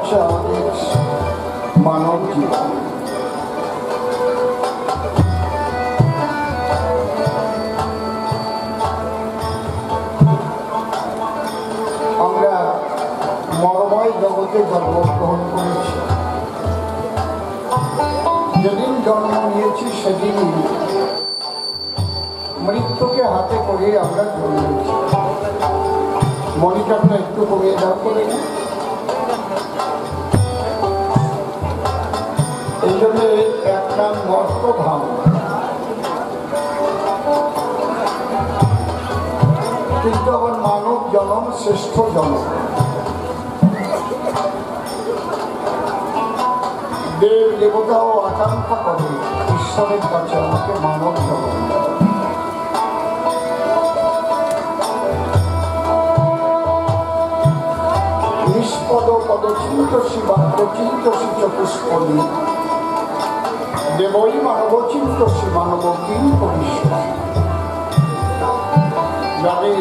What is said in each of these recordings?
হচ্ছে আমাদের মানব জীবন। আমরা মরময় জগতে জন্মগ্রহণ করেছি। যেদিন জন্ম নিয়েছি সেদিনই মৃত্যুকে হাতে করে আমরা জন্মেছি। মনিটরটা একটু কমিয়ে দাও করে না। এই জন্য এক নাম মর্তধাম, কিন্তু আবার মানব জন্ম শ্রেষ্ঠ জন্ম। দেব দেবতাও আকাঙ্ক্ষা করে ঈশ্বরের কাছে আমাকে মানব জন্ম। নিষ্পদ পদচিন্তসী বাক্যচিন্তসী চতুষ্পদী দেবই মানব চিন্তসী মানব কিং পরিষ্কার। যাদের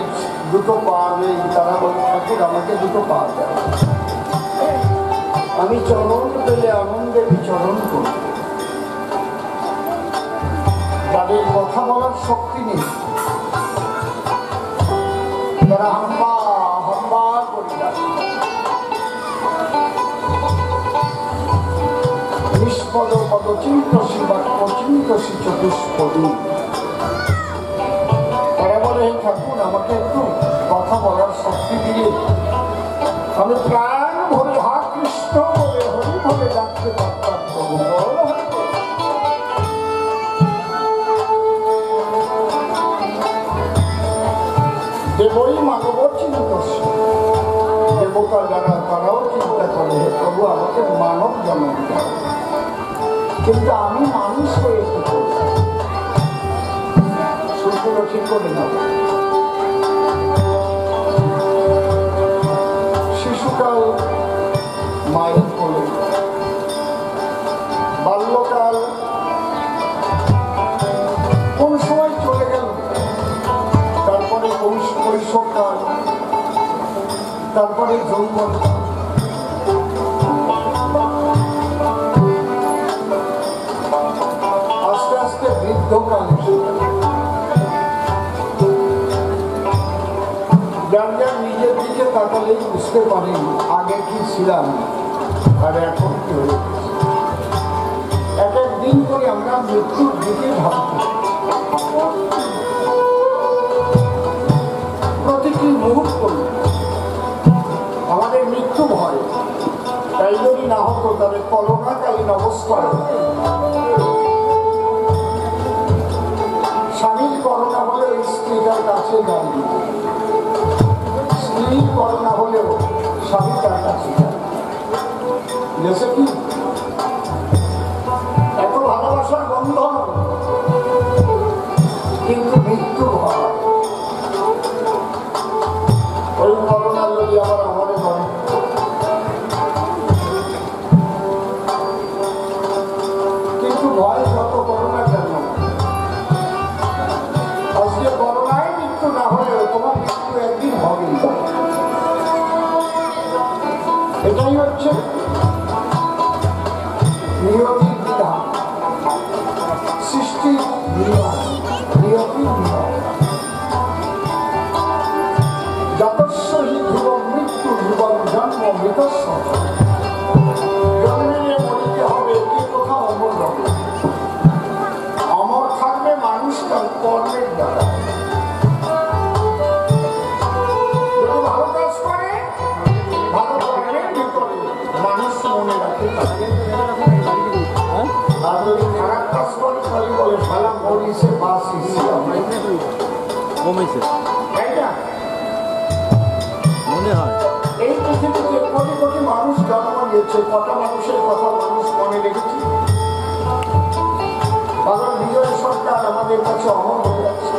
দুটো পা নেই তারা বলে ঠাকুর আমাকে দুটো পা দেয়, আমি চরণ পেলে আনন্দে বিচরণ করি। যাদের কথা বলার শক্তি নেই তারা হাম্বা হাম্বা করি না। নিষ্পদ পদচিন্তসী বাক্যচিন্তসী চতুষ্পদী তারা বলে হে ঠাকুর আমাকে একটু কথা বলার শক্তি দিয়ে আমি প্রাণ ভরে হা কৃষ্ণ বলে হরি বলে ডাকতে পারতাম। দেবই মানব চিন্তসী দেবতা যারা তারাও চিন্তা করে হে প্রভু আমাকে মানব জন্ম দেয়, কিন্তু আমি মানুষ হয়ে কি করি? সুরগুলো ঠিক করে না। শিশুকাল মায়ের কোলে, বাল্যকাল কোন সময় চলে গেল, তারপরে কৈশোরকাল, তারপরে যৌবনকাল। আস্তে আস্তে বৃদ্ধকাল। যার যার নিজের দিকে তাকালেই বুঝতে পারেন আগে কি ছিলাম আর এখন কি হয়ে গেছে। এক এক দিন করে আমরা মৃত্যুর দিকে ভাবছি। প্রতিটি মুহূর্ত আমাদের মৃত্যু ভয়। তাই যদি না হতো তাদের করোনাকালীন অবস্থায় স্বামীর করোনা হলেও স্ত্রীটার কাছে যায়, স্ত্রীর করোনা হলেও স্বামী তার কাছে যায়। যেসে কি এত ভালোবাসার বন্ধন, কিন্তু মৃত্যু হয়। ওই করোনা যদি আবার আমাদের হয়, কিন্তু ভয় যত করোনা কেন, আজকে করোনায় মৃত্যু না হলেও তোমার মৃত্যু একদিন হবে। এটাই হচ্ছে নিয়তির বিধান, সৃষ্টির নিয়ম, নিয়তির নিয়ম। যতস্য হি ধ্রুবম মৃত্যু ধ্রুবম জন্ম মৃতস্য। জন্মে মরিতে হবে, কে কোথাও অমর হবে। অমর থাকবে মানুষ তার কর্মের দ্বারা। যদি ভালো কাজ করে, ভালো কর্মের ভিতরে মানুষ মনে রাখে থাকে। আর যদি খারাপ কাজ করে তাহলে বলে সালা মরিছে বাঁচিছে, তাই না? মনে হয় এই পৃথিবীতে কোটি কোটি মানুষ জন্ম নিয়েছে, কত মানুষের কথা মানুষ মনে রেখেছে। কারণ বিজয় সরকার আমাদের কাছে অমর হয়ে যাচ্ছে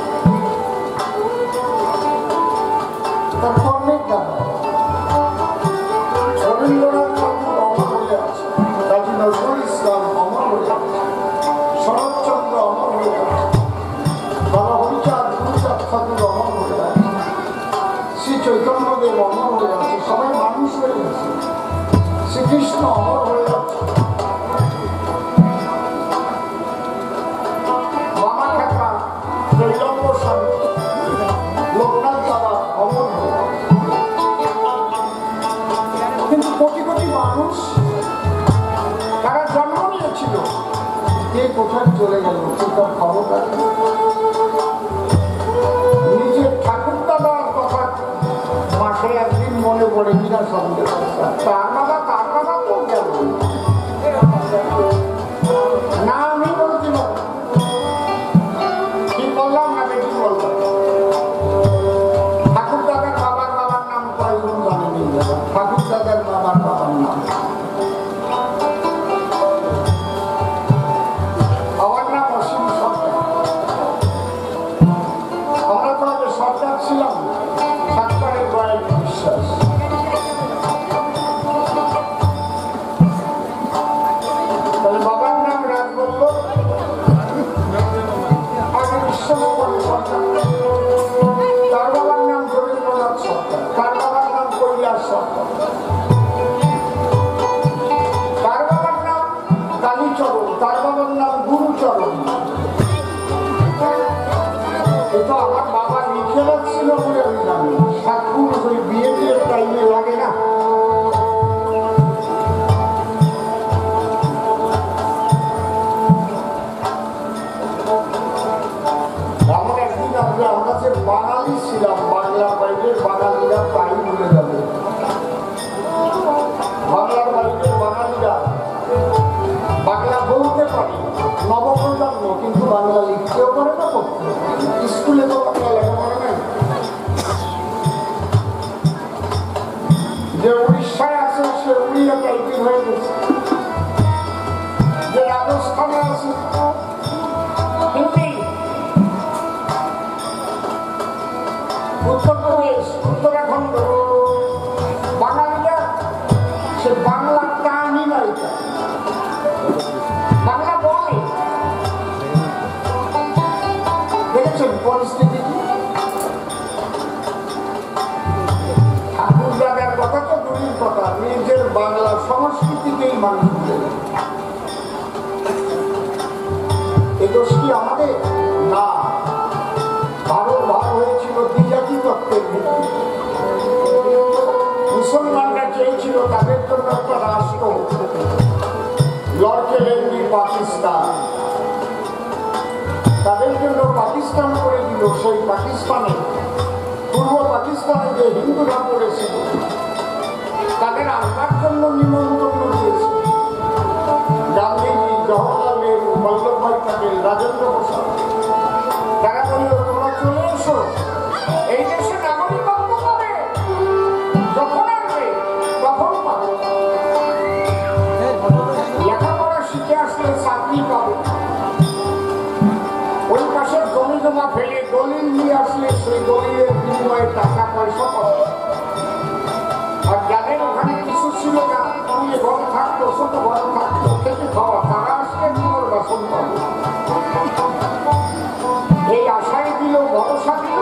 তার কর্মের দ্বারা। রবীন্দ্রনাথ ঠাকুর অমর হয়ে আছে, কাজী নজরুল ইসলাম অমর হয়ে আছে, শরৎচন্দ্র অমর হয়ে আছে, বাবা হরিচাঁদ গুরুচাঁদ ঠাকুর অমর হয়ে আছে, শ্রী চৈতন্যদেব অমর হয়ে আছে। সবাই মানুষ হয়ে গেছে। শ্রী কৃষ্ণ অমর হয়ে যাচ্ছে। মামা খেপা জৈলম্ব স্বামী লোকনাথ বাবা অমর হয়ে যাচ্ছে। কিন্তু কোটি কোটি মানুষ তারা জন্ম নিয়েছিল, কে কোথায় চলে গেল সেটার খবর আছে। নিজের ঠাকুর দাদার কথা মাসে একদিন মনে পড়ে কিনা সন্দেহ, তার বাবা তো গেল না। আমি বলছিল কি বললাম না বেশি বললাম। ঠাকুর দাদার বাবার নাম কয়েকজন জানেনি। ঠাকুর দাদার বাবার নাম আমার নাম অসীম সরকার। আমরা তো আগে সরকার ছিলাম, সরকারের গয়ের বিশ্বাস। তাহলে বাবার নাম রাজবল্লভ, আগে বিশ্বনাথ সরকার। তার বাবার নাম রবীন্দ্রনাথ সরকার, তার বাবার নাম কৈলাস সরকার, তার বাবার নাম কালীচরণ, তার বাবার নাম গুরুচরণ। এটা আমার বাবা লিখে রাখছিল বলে আমি জানি। সাত পুরুষ ওই বিয়েতে টাইমে লাগে না। এমন একদিন আসবে, আমরা যে বাঙালি ছিলাম, বাংলা বাইরের বাঙালিরা তাই ভুলে যাবে। বাংলার বাইরের বাঙালিরা বাংলা বলতে পারে, নবপ্রজন্ম, কিন্তু বাংলা লিখতেও পারে না, পড়তে স্কুলে তো বাংলা লেখাপড়া নেই। যে উড়িষ্যায় আছে সে উড়িয়া টাইপিং হয়ে গেছে, যে রাজস্থানে আছে হিন্দি, উত্তরপ্রদেশ, উত্তরাখণ্ড, বাঙালিরা সে বাংলা টানই নাই, বাংলা বলে। দেখেছেন পরিস্থিতি? ঠাকুর দাদার কথা তো দূরের কথা, নিজের বাংলা সংস্কৃতিকেই মানুষ ভুলে যায়। এ দোষ কি আমাদের? না। ভারত ভাগ হয়েছিল দ্বিজাতি তত্ত্বের ভিত্তিতে। মুসলমানরা চেয়েছিল তাদের জন্য একটা রাষ্ট্র, লড়কে লেননি পাকিস্তান, তাদের জন্য পাকিস্তান করে দিল। সেই পাকিস্তানে, পূর্ব পাকিস্তানে যে হিন্দুরা পড়েছিল তাদের আসবার জন্য নিমন্ত্রণ দিয়েছে গান্ধীজি, জওহরলাল নেহরু, বল্লভভাই প্যাটেল, রাজেন্দ্র প্রসাদ। তারা বলল তোমরা চলে এসো, এই দেশে নাগরিকত্ব পাবে, যখন আসবে তখন পাবে, লেখাপড়া শিখে আসলে চাকরি পাবে, ওই পাশের জমি জমা ফেলে দলিল নিয়ে আসলে সেই দলিলের বিনিময়ে টাকা পয়সা পাবে। আর যাদের ওখানে কিছু ছিল না, অন্য ঘর থাকতো, ছোট ঘর থাকতো, খেতে খাওয়া, তারা আসলে পুনর্বাসন পাবে। এই আশায় দিল, ভরসা দিল,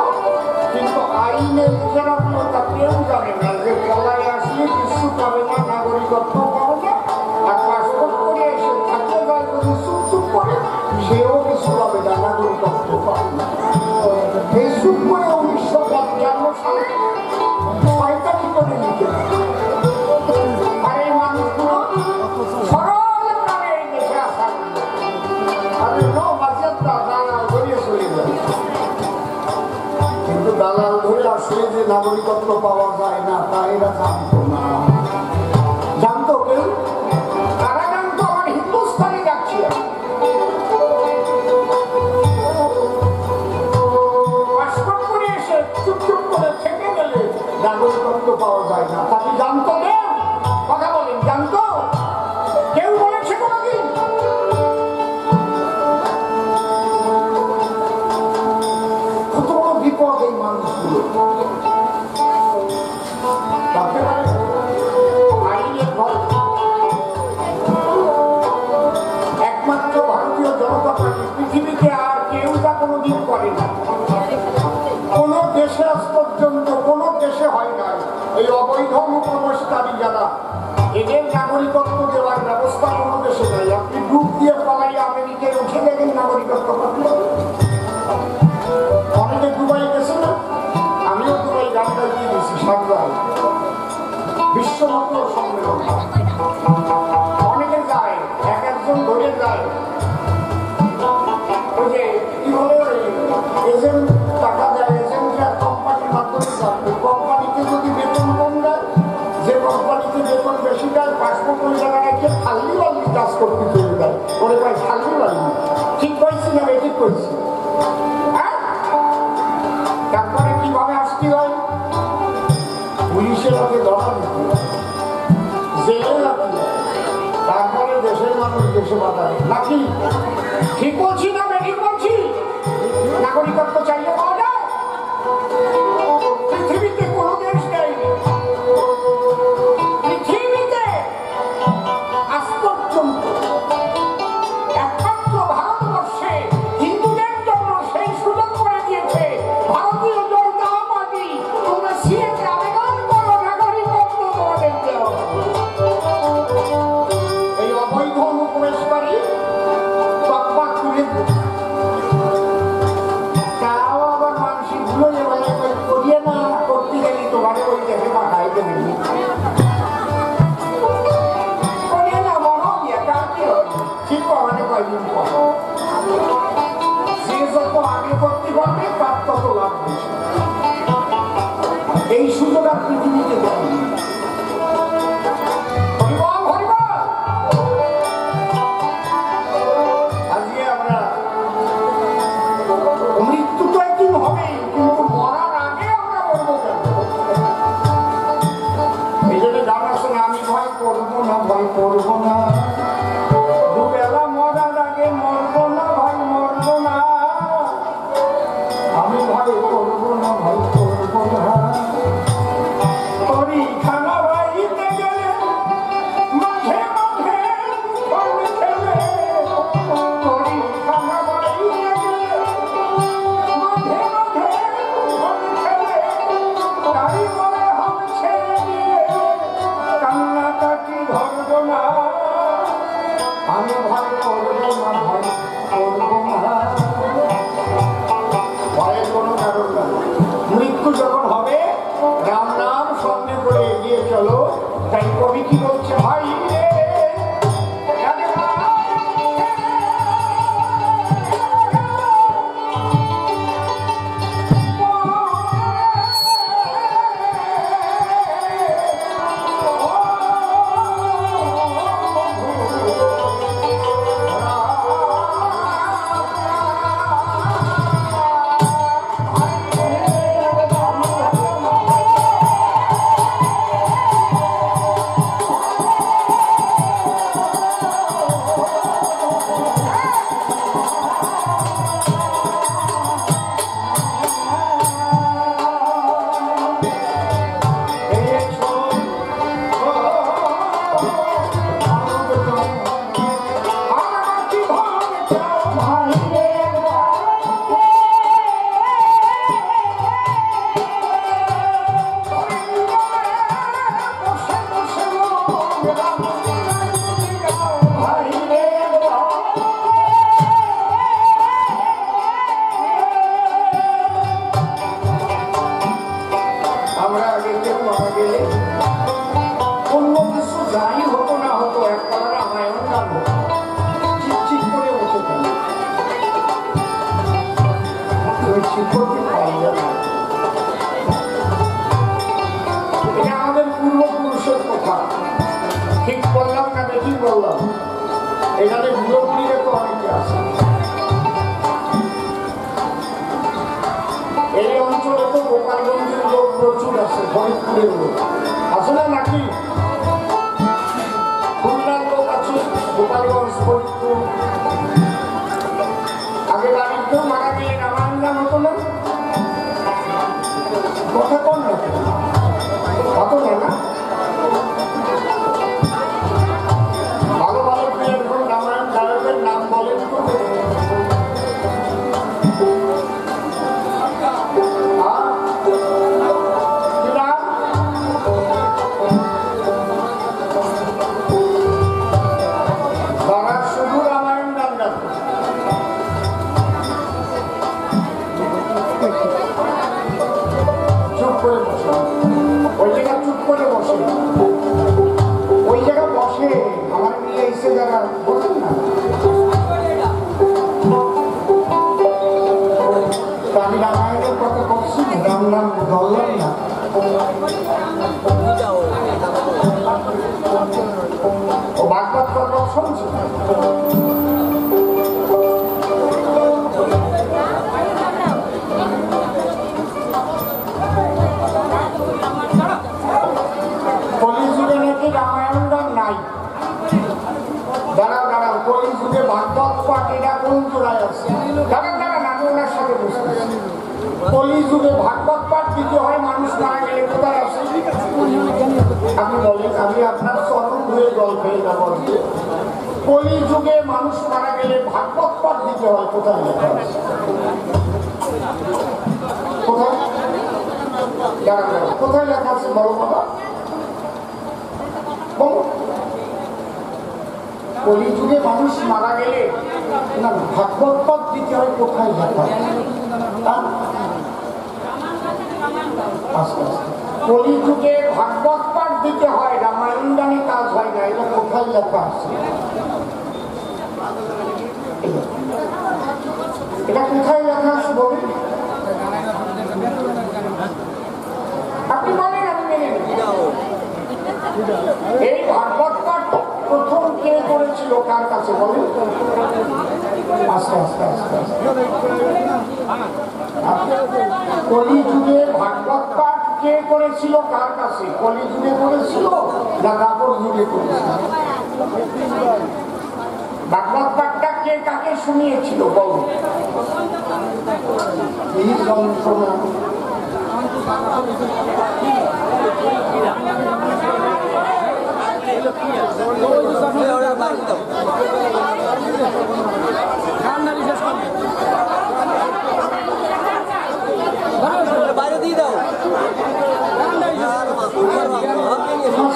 কিন্তু আইনে লিখে রাখলো তা কেউ জানে না যে পলায় আসলে কিছু পাবে না, নাগরিকত্ব পাবে না। আর পাসপোর্ট করে এসে থাকতে যায় যদি চুপ করে, সেও কিছু পাবে না, নাগরিকত্ব পাবে না। এই চুপ করে 1955 সালে শয়তানি করে নিতে হবে। আর এই মানুষগুলো সরল ভাবে এই দেশে আসা, আরে নো বাজেট দালাল ধরে চলে যায়। কিন্তু দালাল ধরে আসলে যে নাগরিকত্ব পাওয়া যায় না তা এরা জানতো না। জানতো কেউ? তারা জানতো আমার হিন্দুস্তানি যাচ্ছি, পাসপোর্ট করে এসে চুপ করে থেকে গেলে নাগরিকত্ব পাওয়া যায় না। তাকে জানতো কেউ? কথা বলেন, জানতো কেউ? বলেছে কোনদিন? কত বড় বিপদ এই মানুষগুলো। আইনের ভয়। একমাত্র ভারতীয় জনতা পার্টি, পৃথিবীতে আর কেউ তা কোনোদিন করে না। কোন দেশে আজ পর্যন্ত কোন দেশে হয় না এই অবৈধ অনুপ্রবেশকারী যারা এদের নাগরিকত্ব দেওয়ার ব্যবস্থা কোনো দেশে নাই। আপনি ডুব দিয়ে পালাই আমেরিকায় উঠে দেখেন নাগরিকত্ব পাবেন। অনেকে দুবাই গেছে না, আমিও দুবাই গান গাইতে গেছি সাতবার, বিশ্ব মঙ্গল সম্মেলন। অনেকে যায়, এক একজন ধরে যায়, ওই যে কি বলে এজেন্ট টাকা দেয়, এজেন্টরা কোম্পানির মাধ্যমে যায়। কোম্পানিতে যদি বেতন কম দেয়, যে কোম্পানিতে বেতন বেশি দেয়, পাসপোর্ট ওই জায়গায় রেখে খালি বালি কাজ করতে চলে দেয়। ওরে ভাই খালি বালি ঠিক করেছি না ঠিক করেছি? তারপরে কিভাবে আসতে হয়? পুলিশের হাতে ধরা দিতে হয়, জেলে রাখতে হয়, তারপরে দেশের মানুষ দেশে পাঠায় নাকি? ঠিক বলছি না ঠিক বলছি? নাগরিকত্ব চাইলে পাওয়া যায়? পৃথিবীতে কোনো দেশ নেই, পৃথিবীতে আজ পর্যন্ত একমাত্র ভারতবর্ষে হিন্দুদের জন্য সেই সুযোগ করে দিয়েছে ভারতীয় জনতা পার্টি। তোমরা সিএতে আবেদন করো, নাগরিকত্ব তোমাদের দেওয়া। এই অবৈধ অনুপ্রবেশকারী বাপ্পা তুলে তারাও আবার মানসিক ভুলে বলে করিয়ে না করতে গেলে তোমাকে ওই দেশে পাঠাই দেবেন করিয়ে না মনে দিয়ে তার কি হবে? ঠিক মানে কয়দিন পর যে যত আগে করতে পারবে তার তত লাভ বেশি। এই সুযোগ আর পৃথিবীতে দেয়নি। আজকে আমরা মৃত্যু তো একদিন হবেই, কিন্তু মরার আগে আমরা মরবো কেন? এই জন্য গান আছে না, আমি ভয় করবো না, ভয় করবো না, দুবেলা মরার আগে মরবো না, ভয় মরবো না, আমি ভয় করবো না, ভয় করবো না। পরীক্ষানা বাড়িতে গেলে মাঝে মাঝে ফল খেলে, পরীক্ষানা বাড়িতে গেলে মাঝে মাঝে ফল খেলে, তাই বলে হাল ছেড়ে দিয়ে কান্নাকাটি ধরবো না, আমি ভয় করবো না, ভয় করবো না। ভয়ের কোনো কারণ নাই। মৃত্যু যখন হবে রাম নাম সঙ্গে করে এগিয়ে চলো। তাই কবি কি বলছে? ভাই রে এখানে বিরোধীরা তো অনেকে আছে। এই অঞ্চলে তো গোপালগঞ্জের লোক প্রচুর আছে, ফরিদপুরের লোক আছে না নাকি? খুলনার লোক আছে, গোপালগঞ্জ, ফরিদপুর। আগে বাড়ির কেউ মারা গেলে নামান নাম হতো না, কথা কম না হতো না না? ভালো ভালো প্লেয়ার রামায়ণ গায়কের নাম বলেন তো। ও ভাগবত কথা শুনছি। কলিযুগে নাকি রামায়ণ গান নাই। দাঁড়াও দাঁড়াও, কলিযুগে ভাগবত পাঠ এটা কোন চূড়ায় আছে? দাঁড়ান দাঁড়ান, আমি ওনার সাথে বুঝতেছি। কলিযুগে ভাগবত পাঠ দিতে হয় মানুষ মারা গেলে, কোথায় আছে? আপনি বলেন, আমি আপনার চরণ ধুয়ে জল পেয়ে যাব। কলিযুগে মানুষ মারা গেলে ভাগবত পাঠ দিতে হয়, কোথায় লেখা আছে? কোথায়? দাঁড়ান দাঁড়ান, কোথায় লেখা আছে বলো বাবা, বলো। কলিযুগে মানুষ মারা গেলে না ভাগবত পাঠ দিতে হয়, কোথায় লেখা? কলিযুগে ভাগবত পাঠ দিতে হয়, রামায়ণ গানে কাজ হয় না, এটা কোথায় লেখা আছে? এটা কোথায় লেখা আছে বলুন? আপনি বলেন, আমি মেনে নিই। এই ভাগবত পাঠ প্রথম কে করেছিল, কার কাছে বলেন? আস্তে আস্তে আস্তে আস্তে। কলিযুগে ভাগবত পাঠ কে করেছিল, কার কাছে? কলিযুগে করেছিল না দ্বাপর যুগে করেছিল? ভাগবত পাঠটা কে কাকে শুনিয়েছিল বলো? এই যন্ত্রণা বাইরে দিয়ে দাও।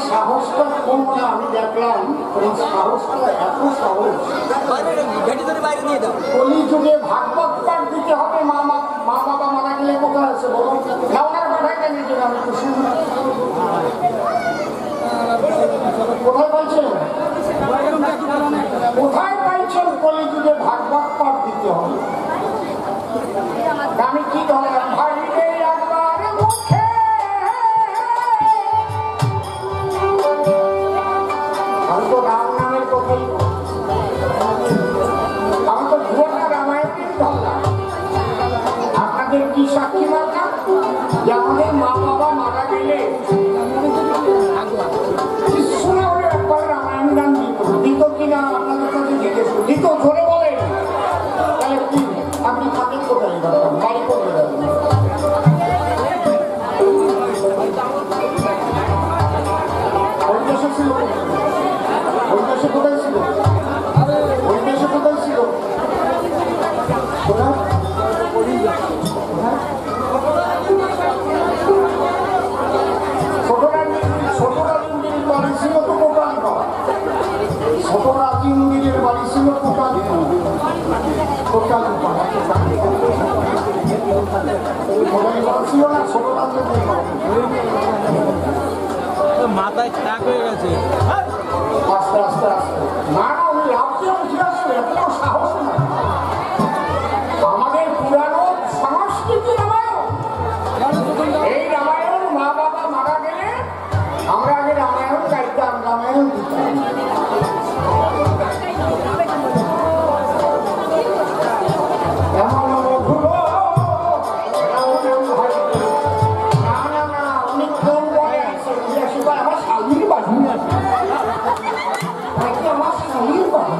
সাহসটা কম না, আমি দেখলাম তোমার সাহসটা এত সাহস। কলিযুগে ভাগবত পাঠ দিতে হবে, মা বাবা মারা গেলে কোথায় আছে বলো? না ওনারা পাঠায় কেন? আমি খুশি। কোথায় পাইছেন? কোথায় পাইছেন কলিযুগে ভাগবত পাঠ দিতে হবে? আমি কি ধরলাম ভাই রে একবার মুখে, আমি তো রাম নামের কথাই, আমি তো পুরোটা রামায়ণই ধরলাম। আপনাদের কি সাক্ষী মাতা যে আমাদের মা বাবা মারা গেলে একবার রামায়ণ গান দিত কিনা? আপনাদের কাছে জিজ্ঞেস দিত, ধরে বলেন। তাহলে কি আপনি থাকেন কোথায়? বাড়ি করতে যাবেন। ওই দেশে ছিল, ওই দেশে কোথায় ছিল? ওই দেশে কোথায় ছিল? কোথায়? ছোটরাজির বাড়ি ছিল তো কোটালি পাড়া। ছোটরাজির বাড়ি ছিল কোটালি পাড়া, কোটালি পাড়া। কোটালি পাড়া ছিল না, ছোটরাজির মাথায় ট্যাক হয়ে গেছে। আস্তে আস্তে আস্তে, না না, উনি লাভ দিয়ে উঠে আসবে, এত সাহস না। আমাদের পুরানো সংস্কৃতি রামায়ণ, এই রামায়ণ মা বাবা মারা গেলে আমরা আগে রামায়ণ গাইতাম, রামায়ণ দিতাম। আমার স্বামীর বাড়ি আমার স্বামীর বাড়ি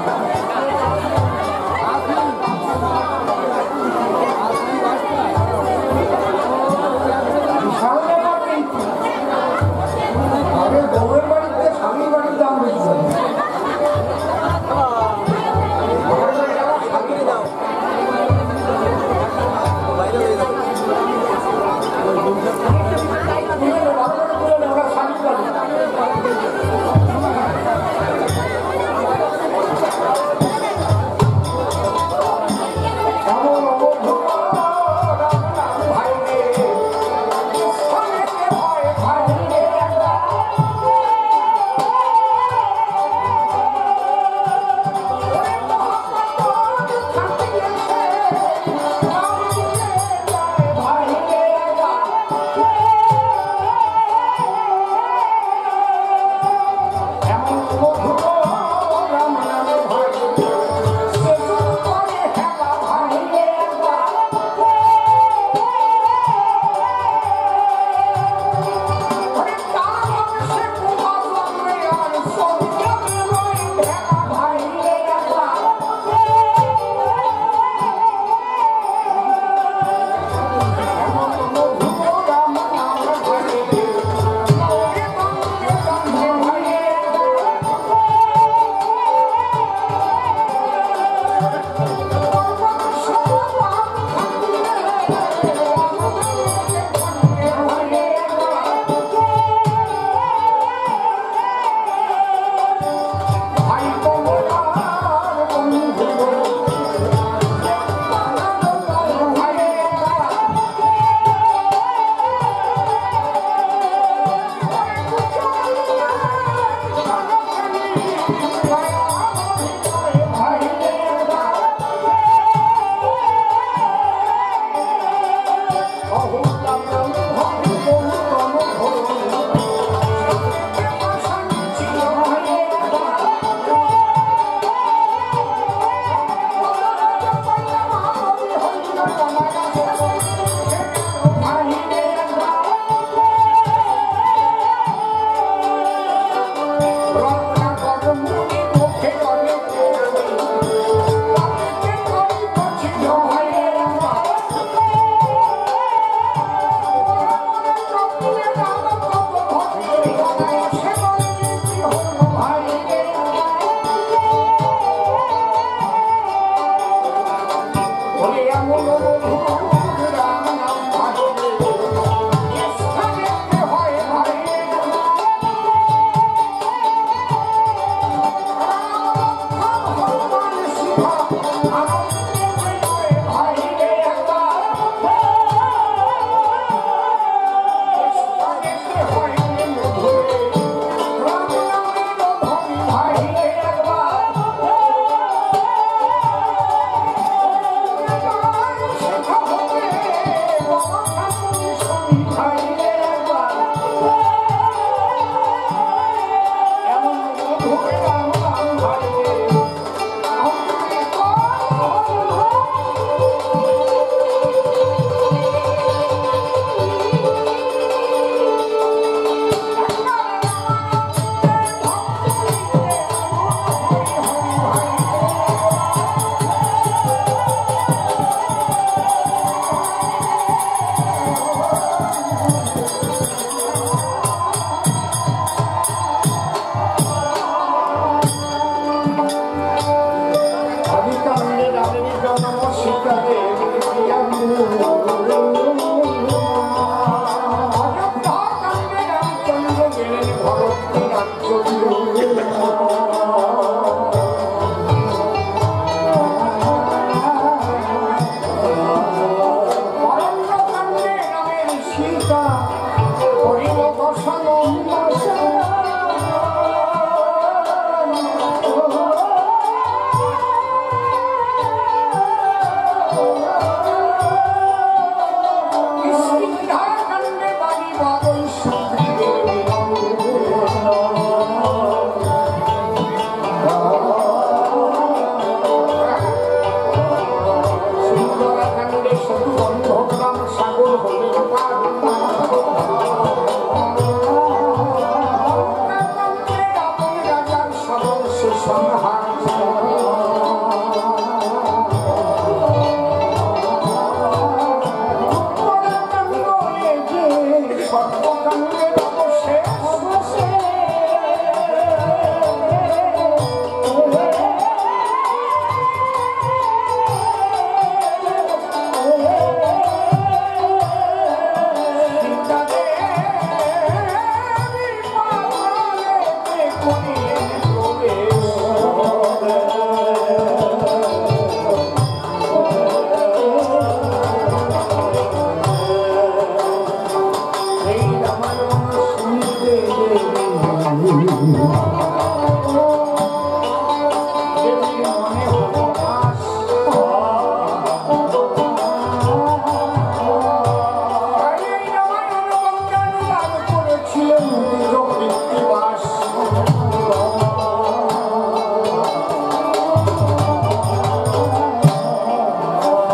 নিজ কৃত্তিবাস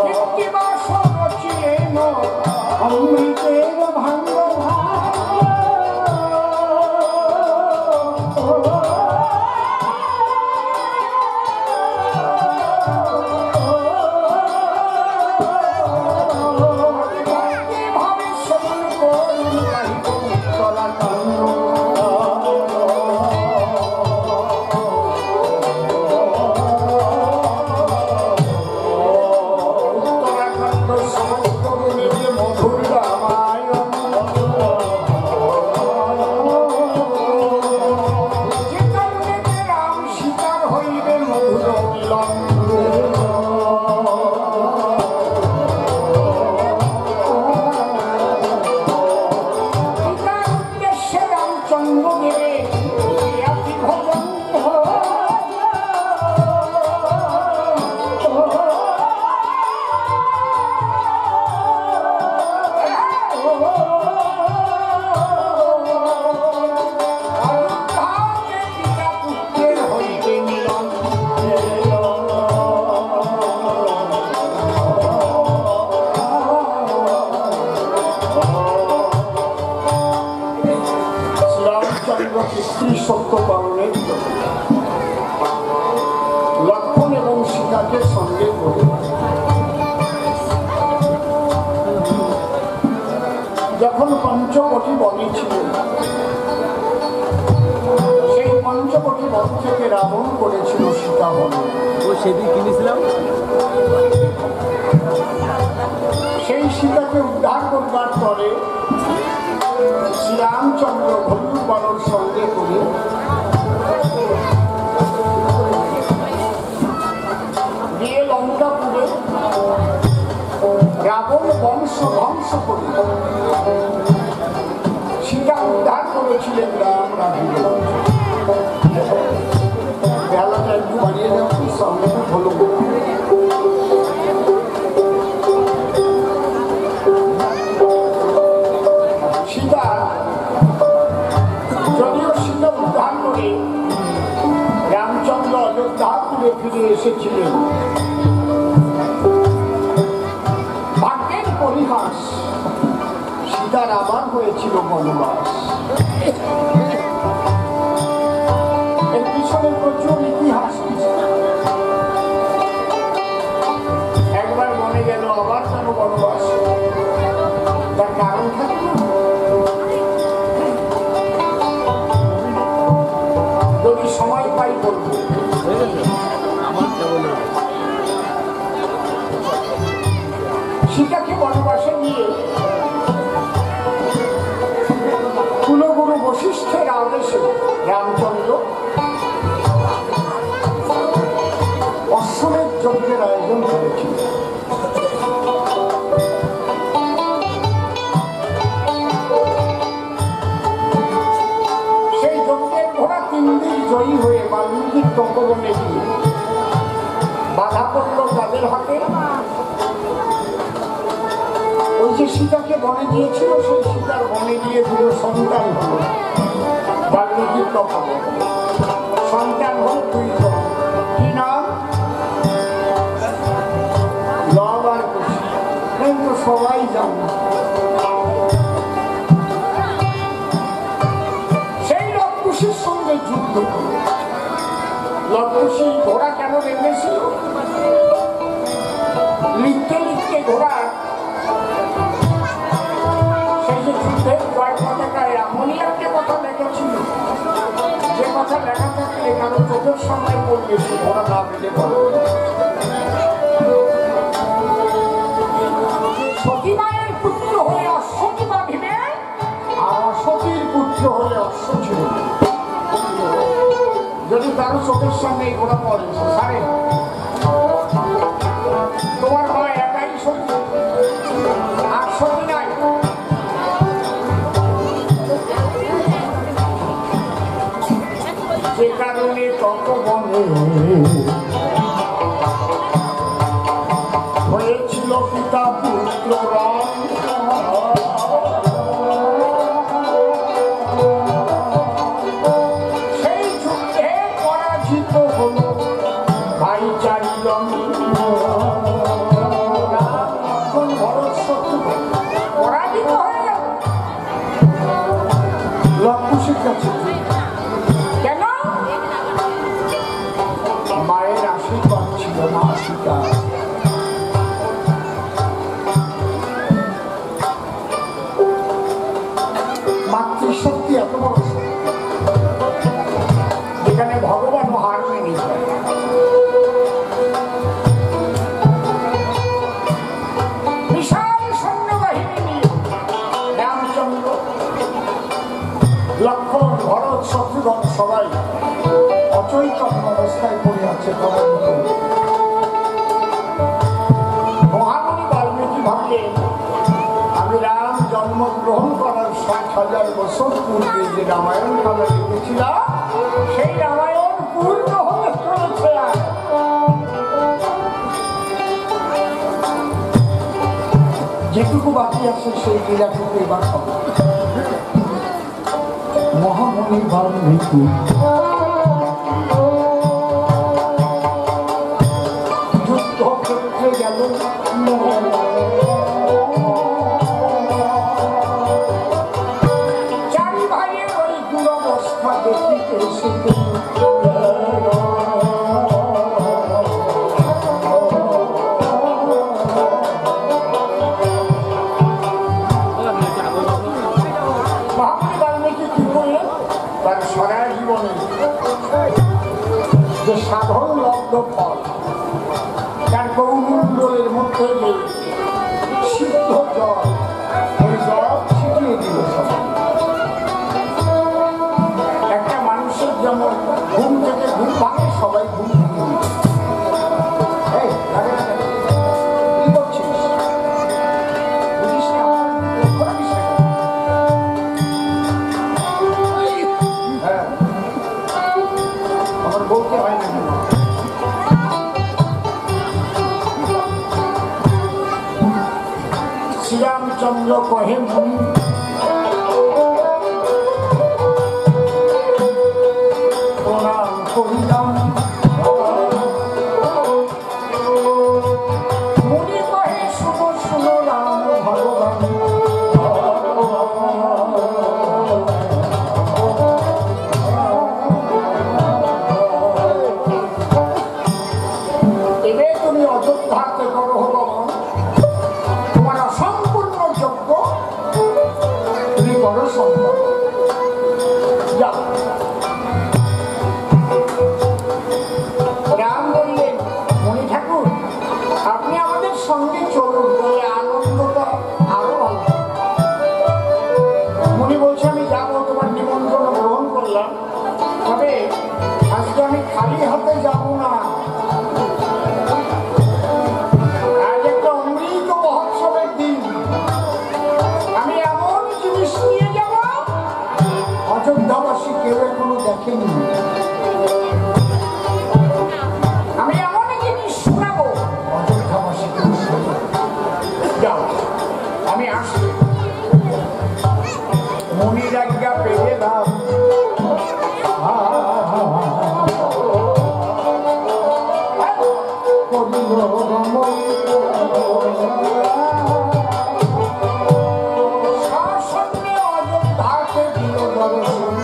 কৃত্তিবাস রচিলেন অমৃতের ভাঙ্গ সত্য পালনের লক্ষণ এবং সীতাকে সঙ্গে করে যখন পঞ্চবটি বনে ছিলেন সেই পঞ্চবটি বন থেকে রাবণ করেছিল সীতা বনে সেদিন কিনেছিলাম সেই সীতাকে উদ্ধার করবার পরে শ্রীরামচন্দ্র ভল্লু বানর সঙ্গে করে গিয়ে লঙ্কাপুরে রাবণ বংশ ধ্বংস করে সীতা উদ্ধার করেছিলেন রাম রাখিলেন বেলাটা একটু বানিয়ে যাচ্ছি সঙ্গে হলো রামচন্দ্র অযোধ্যা তুলে ফিরে এসেছিলেন ভাগ্যের পরিহাস সীতার আবার হয়েছিল বনবাস এর পিছনে প্রচুর ইতিহাস একবার মনে গেল আবার কেন বনবাস তার কারণ থাকে না যদি সময় পাই বলবো সীতাকে বনবাসে নিয়ে কুলগুরু বশিষ্ঠের আদেশে রামচন্দ্র অশ্বমেধ যজ্ঞের আয়োজন করেছিল সেই যজ্ঞের ঘোড়া 3 দিন জয়ী হয়ে বাল্মীকির তপবনে গিয়ে বাধা পড়ল তাদের হাতে ওই যে সীতাকে বনে দিয়েছিল সেই সীতার বনে দিয়ে 2 সন্তান হল বাল্মীকির তপবনে সন্তান হল 2 জন কি নাম লব আর কুশি কিন্তু সবাই জানে সেই লব কুশির সঙ্গে যুদ্ধ করে লব কুশি ঘোড়া কেন বেঁধেছিল লিখতে লিখতে ঘোড়া সেই যে যুদ্ধের জয় পতাকায় এমনই একটা কথা লেখেছিল যে কথা লেখা থাকলে কারো চোখের সামনে পড়লে সে ঘোড়া না বেঁধে পড়ে সতী মায়ের পুত্র হয়ে অশ্বতী মা ভীমে আর অশ্বতীর পুত্র হয়ে অশ্ব ছিল যদি কারো চোখের সামনে ঘোড়া পড়ে সারে তোমার মা একাই সতী আর সতী নাই যে কারণে তপবনে হয়েছিল পিতা পুত্র রাম আছে। কেন? মায়ের আশীর্বাদ ছিল না সীতা। মাতৃশক্তি এত বড় যেখানে ভগবান হার মেনে যায়। বিশাল সৈন্যবাহিনী নিয়ে রামচন্দ্র, লক্ষ্মণ, ভরত, শত্রুঘ্ন সবাই অচৈতন্য অবস্থায় পড়ে আছে। মহামুনি বাল্মীকি ভাবলেন আমি রাম জন্মগ্রহণ করার 60,000 বছর পূর্বে যে রামায়ণ আমরা লিখেছিলাম সেই রামায়ণ পূর্ণ হতে চলেছে। যেটুকু বাকি আছে সেই লীলাটুকু এবার হবে। মহামুনি বাল্মীকি যুদ্ধক্ষেত্রে গেল। চারি ভাইয়ের ওই দুরবস্থা দেখিতে এসেছে। মহামুনি বাল্মীকি কি করলেন? তার সারা জীবনে যে সাধন লব্ধ ফল, তার গৌমণ্ডলের মধ্যে যে সিদ্ধ জল, ওই জল ছিটিয়ে দিল সবাই। একটা মানুষের যেমন ঘুম থেকে ঘুম ভাঙে, সবাই ঘুম ভেঙে দিল। কি করছিস? বুঝিস না? হ্যাঁ, আমার বলতে হয় না। শ্রীরামচন্দ্র কহে মুনি প্রণাম করিলাম। মুনি কহে শুনো শুনো রাম ভগবান, এবার তুমি অযোধ্যাতে করো ভগবান, তোমার অসম্পূর্ণ যোগ্য তুমি করো সম্ভব। রাম বললেন মণি ঠাকুর আপনি আমাদের সঙ্গে চলুন, বলে আনন্দটা আরো ভালো। মণি বলছে আমি যাবো, তোমার নিমন্ত্রণ গ্রহণ করলাম, তবে আজকে আমি খালি হাতে যাব না। আজ একটা অমৃত মহোৎসবের দিন, আমি এমন জিনিস নিয়ে যাব অযোধ্যাবাসী কেউ এখনো দেখেনি। আমি এমন জিনিস শোনাবো অযোধ্যাবাসী কেউ শোনে। যাও আমি আসি। মনির আজ্ঞা পেয়ে দাও। শাসনে অযোধ্যাকে দিল দর্শন।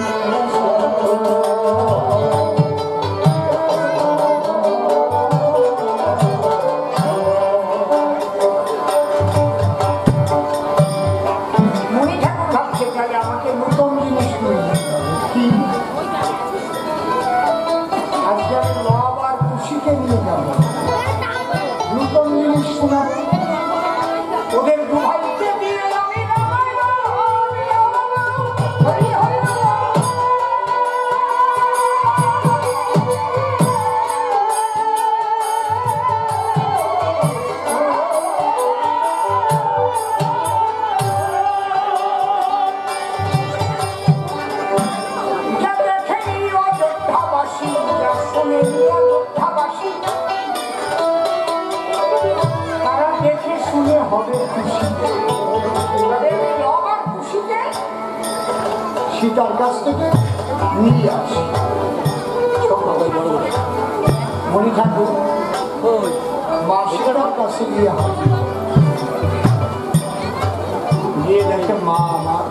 মণি ঠাকুর ভাবছে তাহলে আমাকে নতুন জিনিস নিয়ে যেতে হবে। কি? আজকে আমি লব আর খুশিকে নিয়ে যাবো, নতুন জিনিস শোনাবো। ওদের দুভাইকে দিয়ে আমি হরি হরি অযোধ্যাবাসী, যা শোনেনি অযোধ্যাবাসী, তারা দেখে শুনে হবে খুশি। আমার খুশিতে সীতার কাছ থেকে নিয়ে আসি। মণি ঠাকুর মা সীতার কাছে গিয়ে হাজির, গিয়ে দেখে মা আমার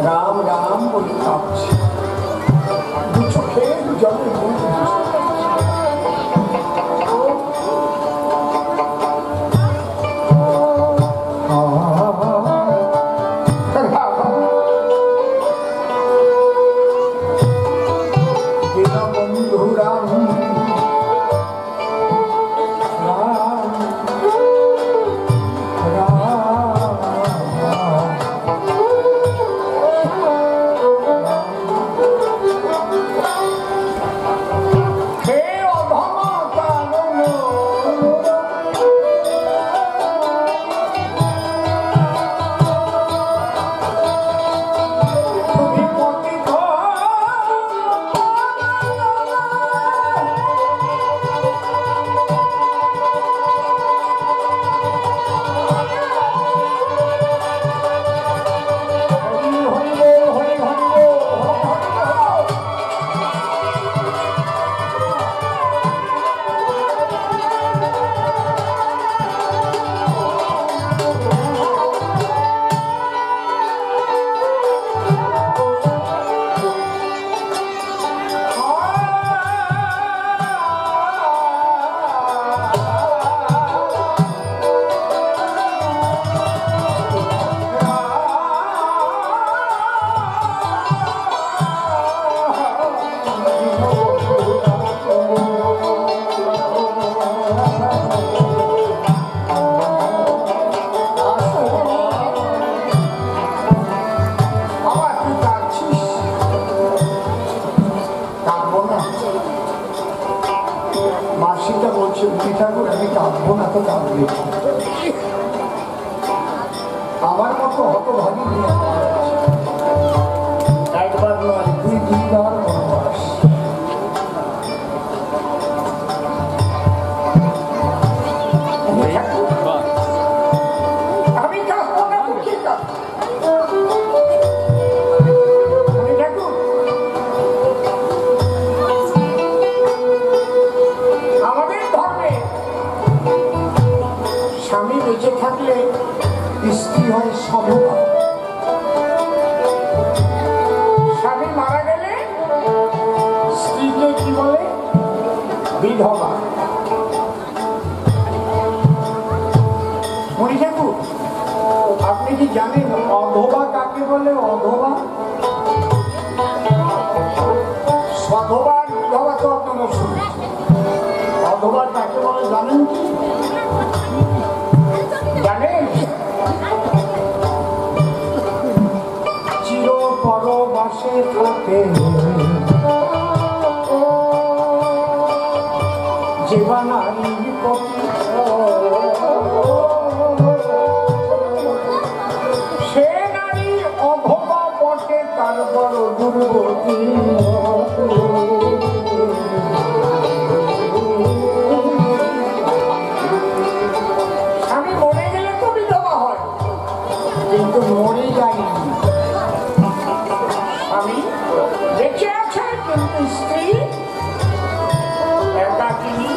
রাম রাম বলে কাঁদছে, দু চোখে জলে আমার মতো হতভাগী নিয়ে একবার নয় দুই দুইবার বনবাস। আমি কাঁদবো না তো কি আমাদের ধর্মে স্বামী বেঁচে থাকলে স্ত্রী হয় সধবা, স্বামী মারা গেলে স্ত্রীকে কি বলে? বিধবা। মনি ঠাকুর, আপনি কি জানেন অধবা কাকে বলে? অধবা সধবা বিধবা তো আপনারা শুনেছেন, অধবা কাকে বলে জানেন কি? জানেন? চির পরবাসে থাকে যেবা নারীর প্রতি, সে নারী অধবা বটে তার বড় দুর্গতি। স্বামী মরে গেলে তো বিধবা হয়, কিন্তু মরে যায়নি। স্বামী বেঁচে আছে কিন্তু স্ত্রী একাকিনী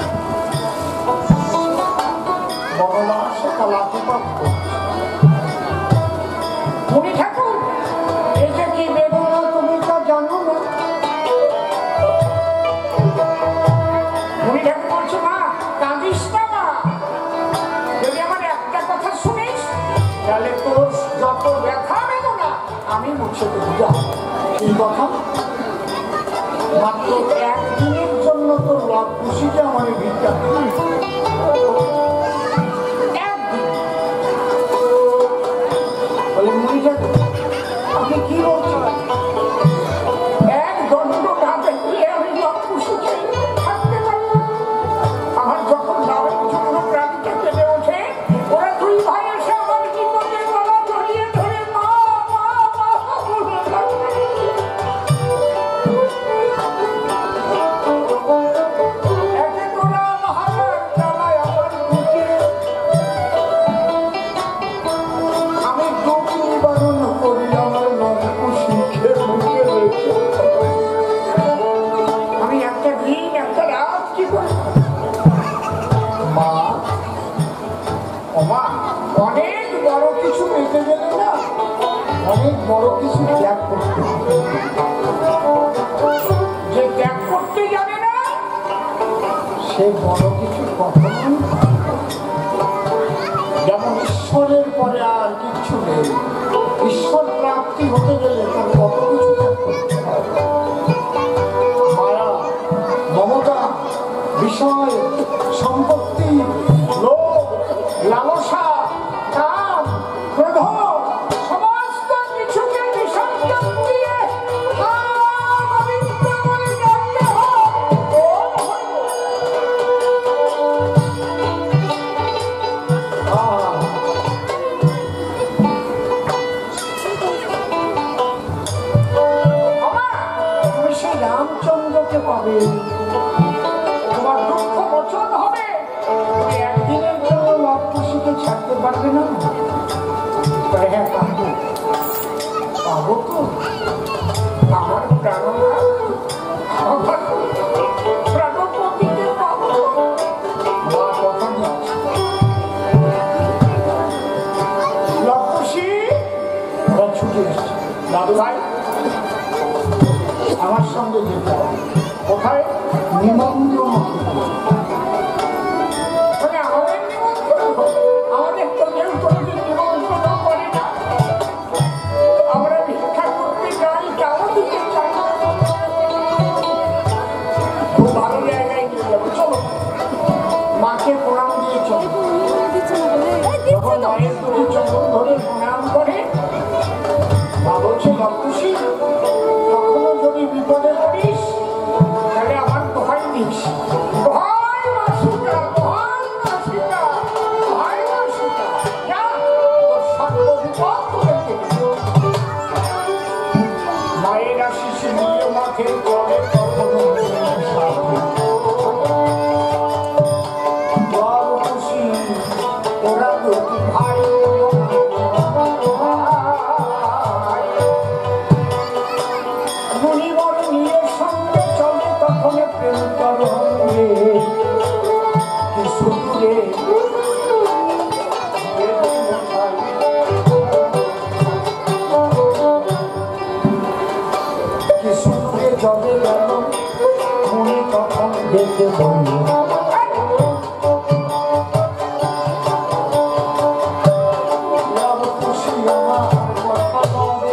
বনবাসে কালাতিপাত করছে। মুনি ঠাকুর, এটা কি বেদনা তুমি তো জানো না? মুনি ঠাকুর বলছে, মা কাঁদিস না মা, যদি আমার একটা কথা শুনিস তাহলে তোর যত ব্যথা বেদনা আমি মুছে দেবো। যা এই কথা, মাত্র একদিনের জন্য তোর লাভ খুশিতে আমার ভিড়টা একদিন। বলে মুনি ঠাকুর আপনি কি বলছেন? এক দণ্ড না দেখলে আমি লাভ খুশিতে থাকতে পারব? আমার যখন লাভের জন্য প্রাণীটা কেঁদে ওঠে, ওরা দুই ভাই এসে আমার জীবনে গলা জড়িয়ে ধরে মা মা মা বলে ডাকে। একে তোরা মহারাজ জ্বালায় আমার বুকে বড় কিছু ত্যাগ করতে হবে। যে ত্যাগ করতে জানে না সে বড় কিছু কখনো, যেমন ঈশ্বরের পরে আর কিচ্ছু নেই। ঈশ্বর প্রাপ্তি হতে গেলে তার কত কিছু ত্যাগ করতে হবে। মায়া, মমতা, বিষয়, সম্পত্তি, লোভ, লালসা, কাম, ক্রোধ, সমস্ত কিছুকে বিসর্জন দিয়ে গোবিন্দ বলে ডাকতে হয়। তুমি সেই রামচন্দ্রকে পাবে, তোমার দুঃখ মোচন হবে। একদিনের জন্য লক্ষ্যশীকে ছাড়তে পারবে না। হ্যাঁ পাবো, পাবো তো। আমার প্রাণনা, আমার প্রাণপতিকে পাবো। মা কথা দিচ্ছে লক্ষ্যশী। ওরা ছুটে এসছে, দাদু ভাই আমার সঙ্গে যেতে হবে। কোথায়? নিমন্ত্রণ। আমাদের নিমন্ত্রণ, আমাদের তো কেউ কোনোদিন নিমন্ত্রণ করে না। আমরা ভিক্ষা করতে যাই, তাও দিতে চাই। খুব ভালো জায়গায় নিয়ে যাবো, চলো। মাকে প্রণাম দিয়ে চলো। যখন মায়ের দুটি চরণ ধরে প্রণাম করে, মা বলছে লক্ষ্যশী, কখনো যদি বিপদে পড়িস তাহলে আমার দোহাই দিস। দোহাই মা সীতা, দোহাই মা সীতা, দোহাই মা সীতা, যা তোর সর্ব বিপদ তুলে দিবি। মায়ের আশিস নিয়ে মাঠে চলে কখনো সাথে। বল খুশি ওরা দুটি ভাই, মুনিবর নিয়ে সঙ্গে চলে তখন প্রেম তরঙ্গে। কি সুদূরে কি সুদূরে চলে গেল মুনি তখন দেখে বলল, খুশি আমার কথা বলে।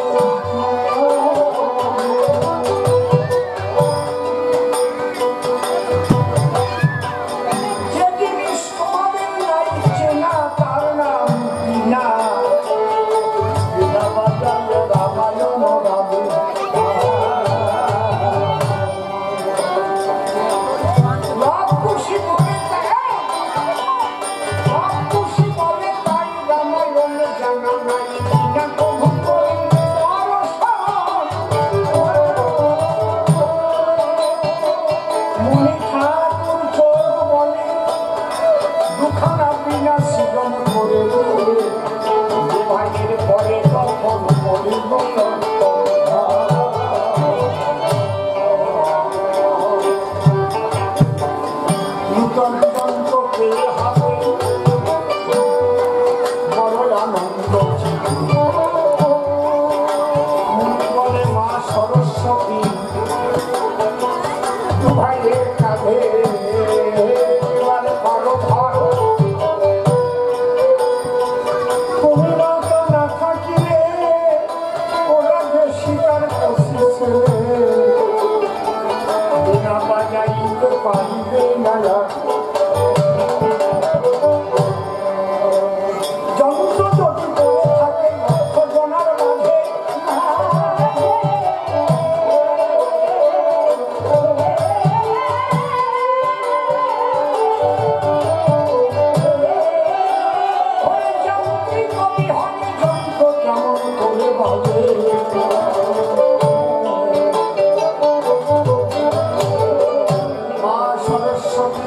সরস্বতী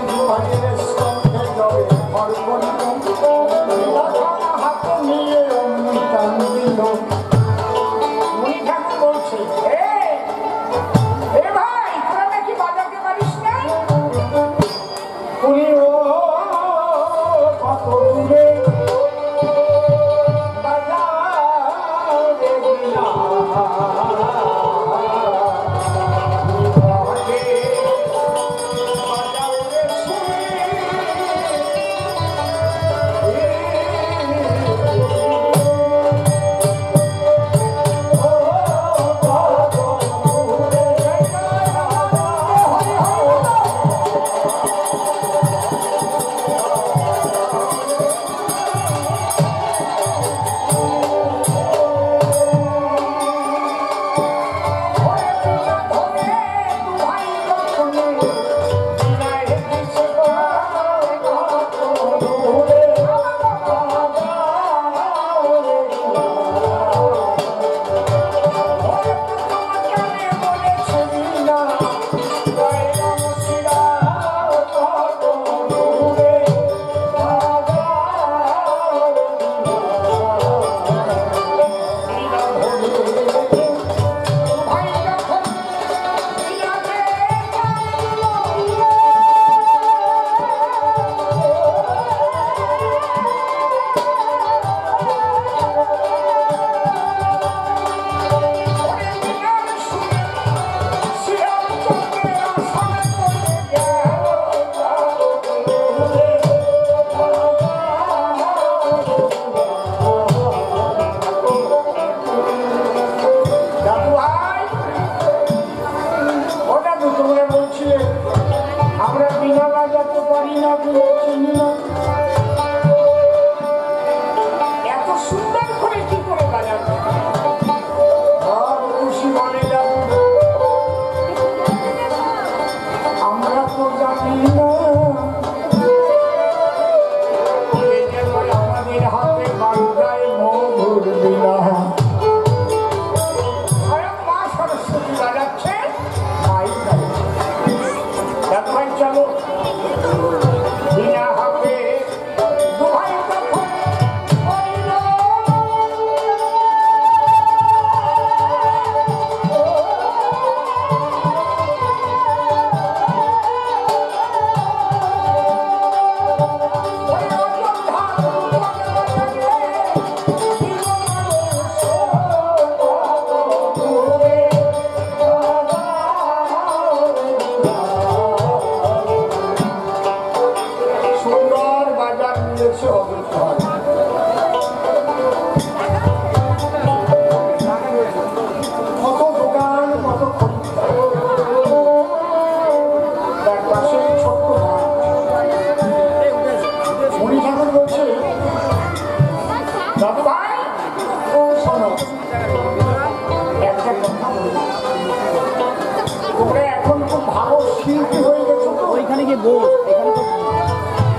শিল্পী হয়ে গেছো তো ওইখানে গিয়ে বস, এখানে তো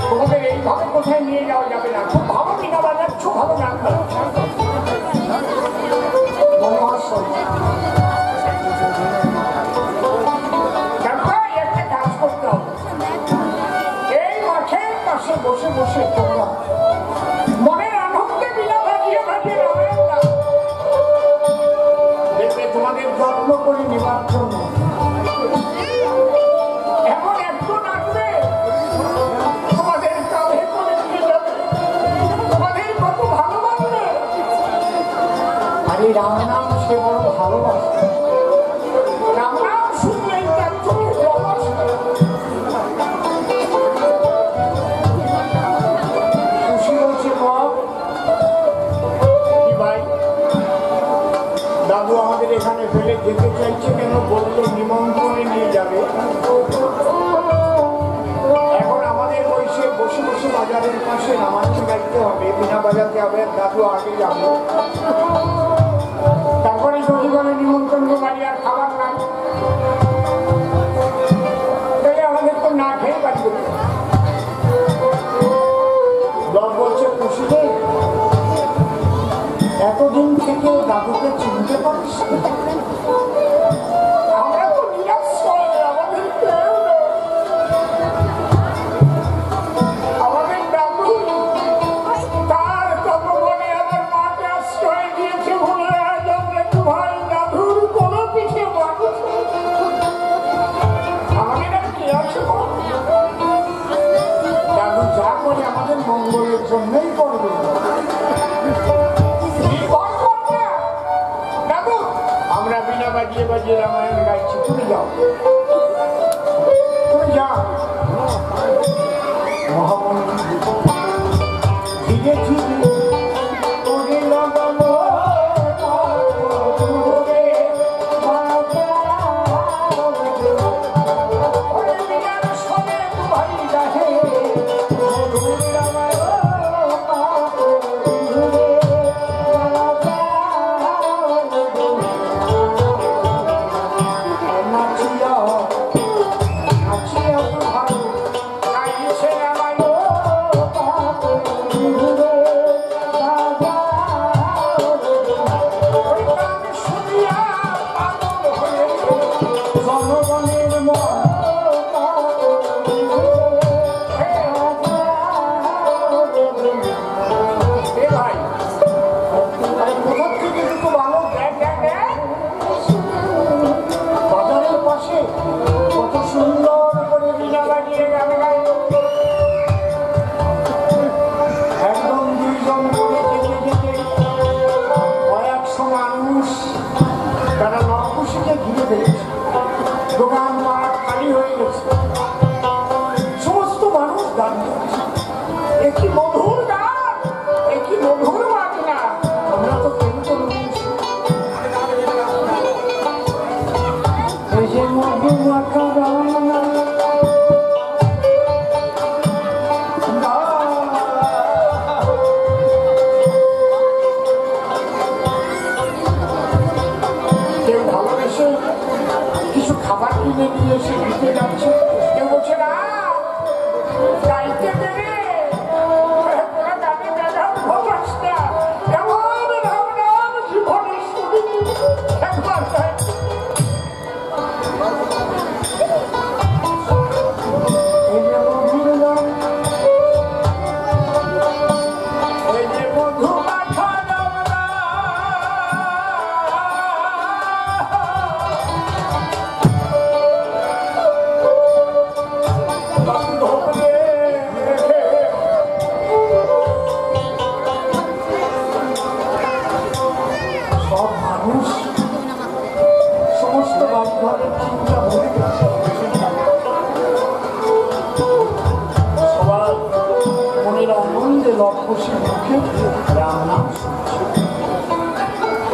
তোমাদের এইভাবে কোথায় নিয়ে যাওয়া যাবে না। খুব ভালো বিনা বাজাচ্ছ, ভালো গান গাচ্ছ। একটা কাজ করতে হবে, এই মাঠের পাশে বসে বসে তোমরা মনের আনন্দে বিনা ভাজিয়ে ভাজিয়ে রামায়ণ গাও। দেখবে তোমাদের যত্ন করে নেবার জন্য এমন একজন আসবে, তোমাদের কাঁধে করে নিয়ে যাবে, তোমাদের কত ভালোবাসবে। আরে রাম নাম সে বড় ভালোবাসে, রাম নাম শুনলেই তার চোখে জল আসবে। খুশি হয়েছে ভাই, দাদু আমাদের এখানে ফেলে যেতে চাইছে কেন? বললো নিমন্ত্রণে নিয়ে যাবে। এখন আমাদের বসে বসে বসে বাজারের পাশে রামায়ণ গাইতে হবে, বিনা বাজাতে হবে, দাদু আগে যাবে। তারপরে যদি বলে নিমন্ত্রণ বাড়ি আর খাবার নাই, তাই আমাদের তো না খেয়ে বাড়ি করতে হবে। দল বলছে খুশিতে এতদিন থেকে দাদুকে চিনতে পারিস? আমরা তো নিরাশ্রয়, আমাদের কেউ নেই। আমাদের দাদু তার তপবনে আমার মাকে আশ্রয় দিয়েছে বলে আজ আমরা ভাই দাদুর কোনো পিঠে মানুষ। আমাদের আর কি আছে? দাদু যা করে আমাদের মঙ্গলের জন্যই করবে। আমরা বিনা বাজিয়ে বাজিয়ে রামায়ণ গাইছি, তুমি যাও, তুমি যাও। মহামন্ত্রী ধীরে ধীরে করে লাগানো কিছু খাবার কিনে নিয়ে এসে দিতে যাচ্ছে, কেউ বলছে না গাইতে দেবে।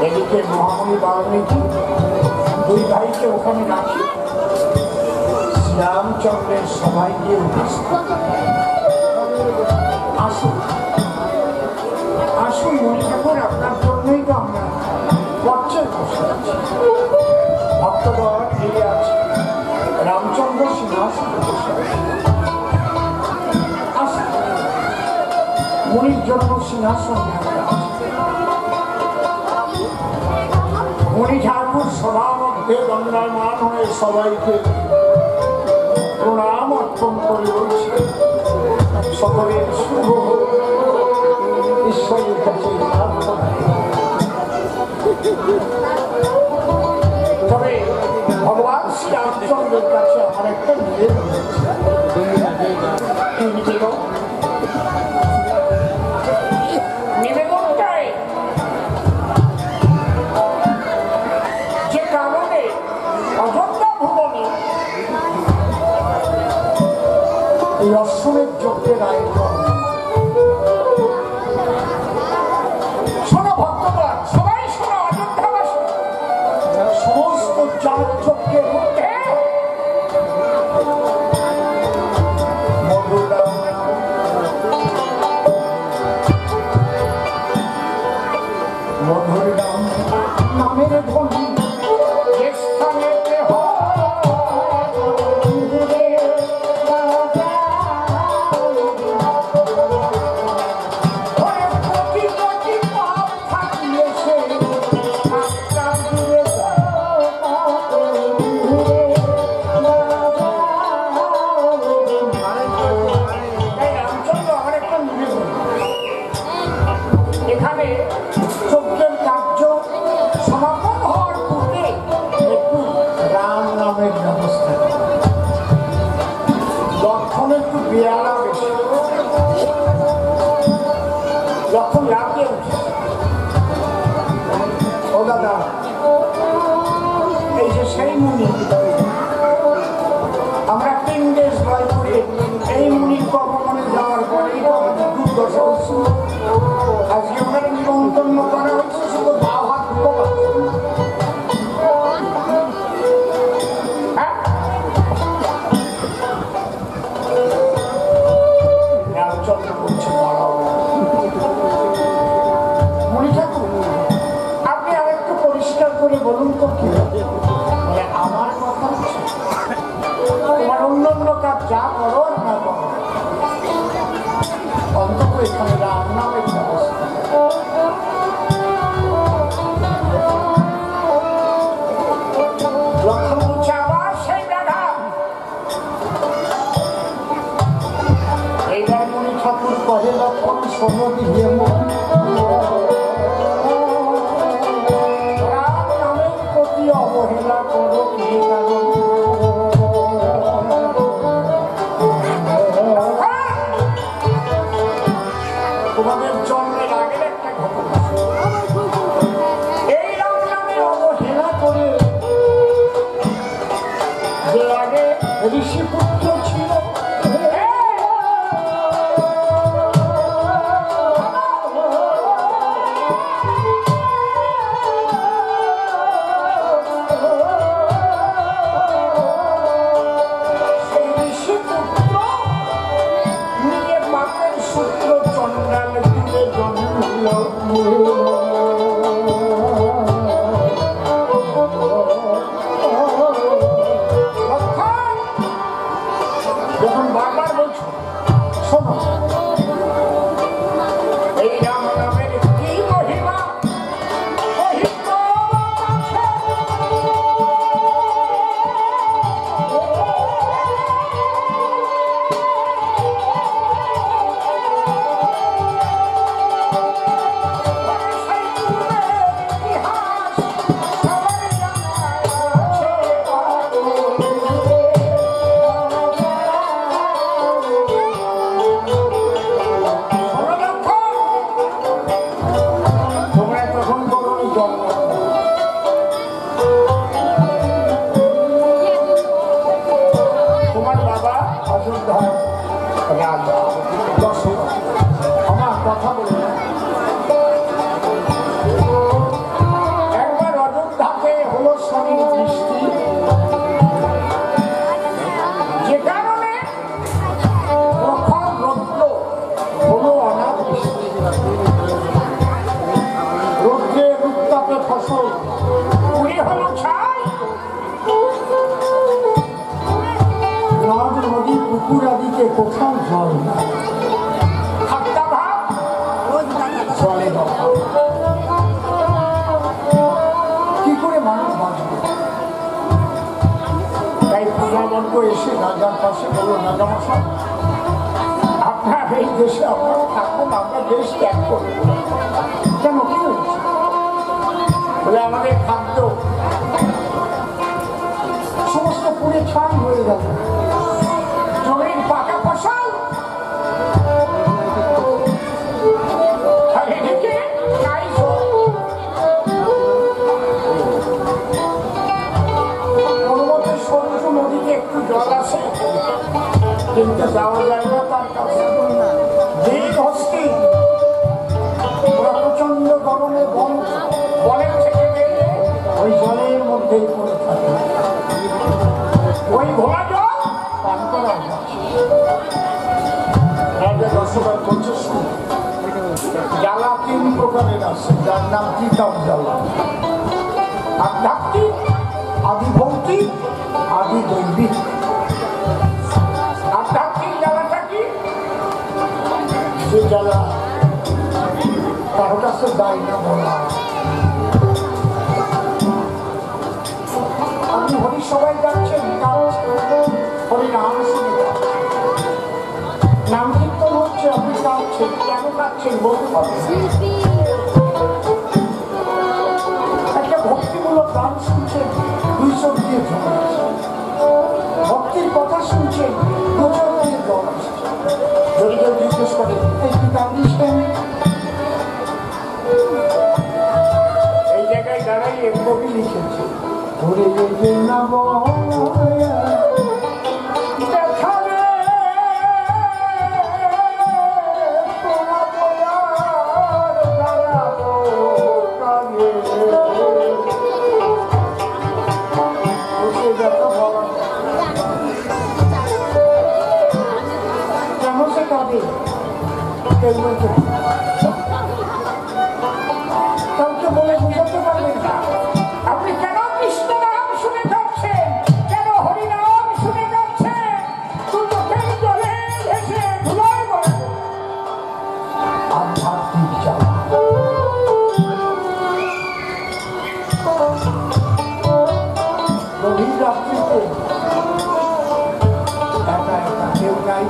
এদিকে মহামণি বাল্মীকি দুই ভাইকে ওখানে রাখি শ্রীরামচন্দ্রের সবাই গিয়ে আসুন আসুন মনে ঠাকুর, আপনার জন্যই তো আমরা পর্যায়ে বসে আছি। ভক্তগণ ফিরে আছে। রামচন্দ্র মুনির জন্য সিংহাসন মুনি ঠাকুর সবার মধ্যে দণ্ডায়মান হয়ে সবাইকে প্রণাম অর্পণ করে বলছে সকলের শুভ ঈশ্বরের কাছে তবে ভগবান শ্রী রামচন্দ্রের কাছে আমার একটা নিবেদন নিবেদনটাই যে কারণে অযোধ্যা ভুবনে এই অশ্বমেধ যজ্ঞের আয়োজন শোনো ভক্তগণ সবাই শোনো অযোধ্যাবাসী সমস্ত যাগযজ্ঞের মধ্যে মধুর নাম নামের ধ্বনি যে স্থানেতে এখানে যজ্ঞের কার্য সমাপন হওয়ার পূর্বে একটু রাম নামের ব্যবস্থা লক্ষণ একটু বেয়ারা বেশি লক্ষণ রাগে উঠে ও দাদা এই যে সেই মুনি আমরা 3 দেশ ভয় করে এই মুনির কর্মমনে যাওয়ার পরেই দুর্দশা হচ্ছে আজকে ওখানে নিমন্ত্রণ করা হচ্ছে শুধু ভাব হাত রামচন্দ্র বলছে মনে থাকুন আপনি আর একটু পরিষ্কার করে বলুন তো কি আমার কথা তোমার অন্য অন্য কাজ যা করো না করো অন্তত এখানে রাম নামের ব্যবস্থা লক্ষণ বলছে আবার সেই রাধা এইবার মনি ঠাকুর কহে লক্ষণ শোনো দিয়ে রাম নামের প্রতি অবহেলা করো কি কারণ তোমাদের জন্মের আগের একটা ঘটনা এই রাম নামে অবহেলা করে যে আগে ঋষিপুত্র ছিল সেই ঋষিপুত্র নিয়ে পাপের সূত্র চন্দ্রাল দিকে জন্ম যখন বারবার বলছো শোনো এই রাম নামের কি মহিমা সেই পুকুরা দিকে কোথাও জল না, খাট্টা ভাব জলে দখা। কি করে মানুষ বাঁচবে? তাই পূজাবর্গ এসে রাজার পাশে বলল, রাজামশাই আপনার এই দেশে আপনার থাকুন, আমরা দেশ ত্যাগ করি। কেন, কি হয়েছে? বলে আমাদের খাদ্য সমস্ত পুড়ে ছাই হয়ে গেল, জমির পাকা ফসল কোনো মতে সরজু নদীতে একটু জল আসে, কিন্তু যাওয়া যায় না তার কাছে। দিন হস্তি ওরা প্রচন্ড গরমে বনের থেকে বেরিয়ে ওই জলের মধ্যেই পড়ে থাকে। ওই ঘোড়া জল পান করা রাজা দশবার করছে, জ্বালা 3 প্রকারের আছে, যার নাম কিতাব জ্বালা। আধ্যাত্মিক, আদি ভৌতিক, আদি দৈবিক। আধ্যাত্মিক জ্বালাটা কি? যে জ্বালা কারো কাছে যায় না বলা। আপনি হরি সবাই যাচ্ছেন, হরি নাম শুনে যাচ্ছেন, নাম কীর্তন হচ্ছে, আপনি কাঁদছেন, কেন কাঁদছেন বলতে পারবেন? একটা ভক্তিমূলক গান শুনছেন, 2 চোখ দিয়ে জল আসছে। ভক্তির কথা শুনছেন, 2 চোখ দিয়ে জল আসছে। যদি কেউ জিজ্ঞেস করে একটু কাঁদিস কেন, এই জায়গায় দাঁড়াই এক কবি লিখেছে, ঘুরে যে না কাউকে বলে বুঝাতে পারবেন না। আপনি কেন কৃষ্ণ নাম শুনে যাচ্ছেন, কেন হরিনাম শুনে যাচ্ছেন? আধ্যাত্মিক জ্বালা। গভীর রাত্রিতে একা একা কেউ নাই,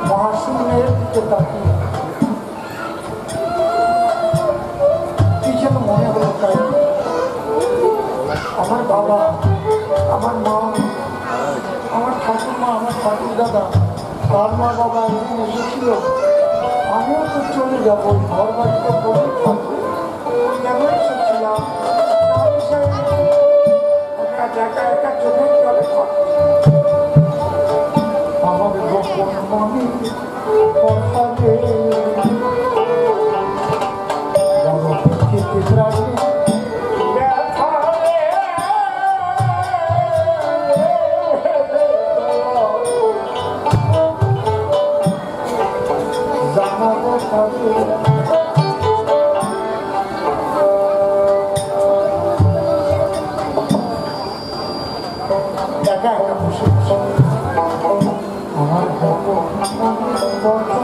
মহাশূন্যের দিকে তাকিয়ে কি যেন মনে হলো, তাই আমার বাবা, আমার মা, আমার ঠাকুরমা, আমার ঠাকুর দাদা, তার মা বাবা একদিন এসেছিল, আমিও তো চলে যাবো, ঘর বাড়িতে বসে থাকবো, কেন এসেছিলাম? একা একা চোখের জলে আমার গোপন মনে কথা একা একা বসে আমার কথা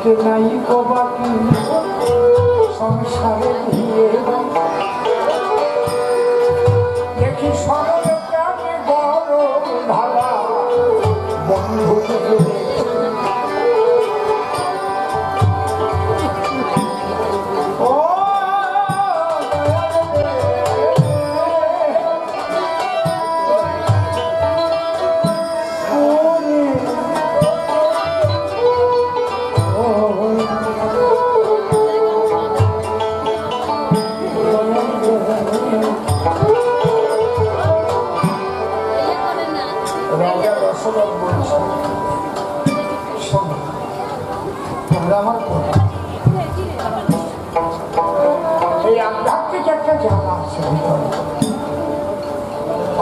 আজকে নাই বাকি সংসারে দিয়ে দেখি সরল প্রাণে বড় ঢালা বন্ধু এই আধ্যাত্মিক একটা জানা আছে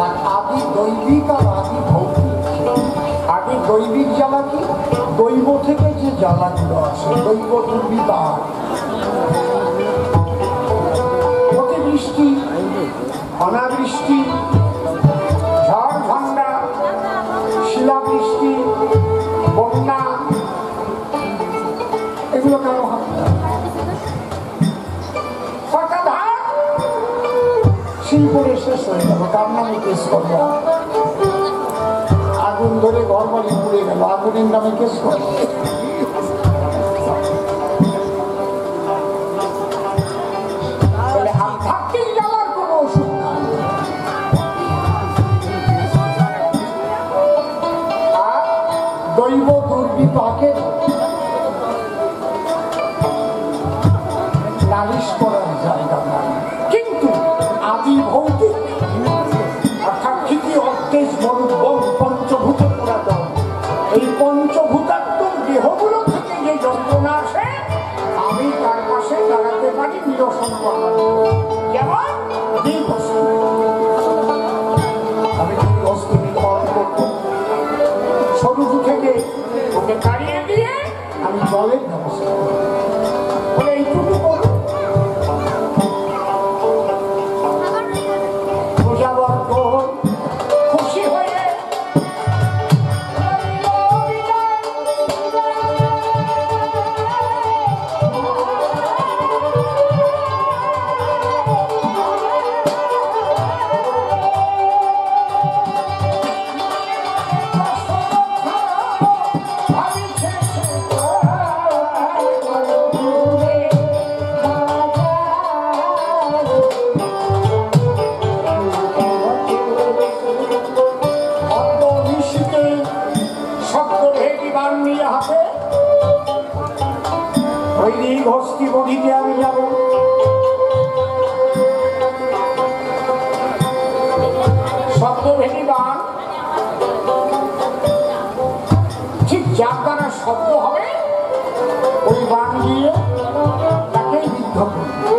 আর আদি দৈবিক আর আদি ভৌতিক। আদি দৈবিক জ্বালা কি? দৈব থেকে যে জ্বালাগুলো আছে, দৈব দুর্বিপাক, অতিবৃষ্টি, অনাবৃষ্টি, ঝড় ঝন্ডা, শিলাবৃষ্টি, বন্যা, এগুলো কেন হয়? শিলপুরে শেষ হয়ে গেল, কার নামে কেস করবো? আগুন ধরে ঘর বাড়ি পুড়ে গেল, আগুনের নামে কেস করবো। আধ্যাত্মিক জ্বালার কোন ওষুধ নাই। আর দৈব দুর্বিপাকের নালিশ করার জায়গা নাই। কিন্তু আদি ভৌতিক অর্থাৎ তৃতীয় অর্থেশ মরুবন পঞ্চভূতে পুরাতন, এই পঞ্চভূতাত্মক দেহগুলো থেকে যে যন্ত্রণা আসে, আমি তার পাশে দাঁড়াতে পারি নিরসন করার। যেমন দীর্ঘস্থ, আমি দীর্ঘস্থ নির্মাণ করব, সরু থেকে ওকে কাড়িয়ে দিয়ে আমি জলের ব্যবস্থা বলে এইটুকু করব। খুশি হয়ে হস্তি বধিতে আমি যাব। শব্দভেদী বাণ ঠিক যার দ্বারা শব্দ হবে ওই বাণ দিয়ে তাকেই বিদ্ধ করবে।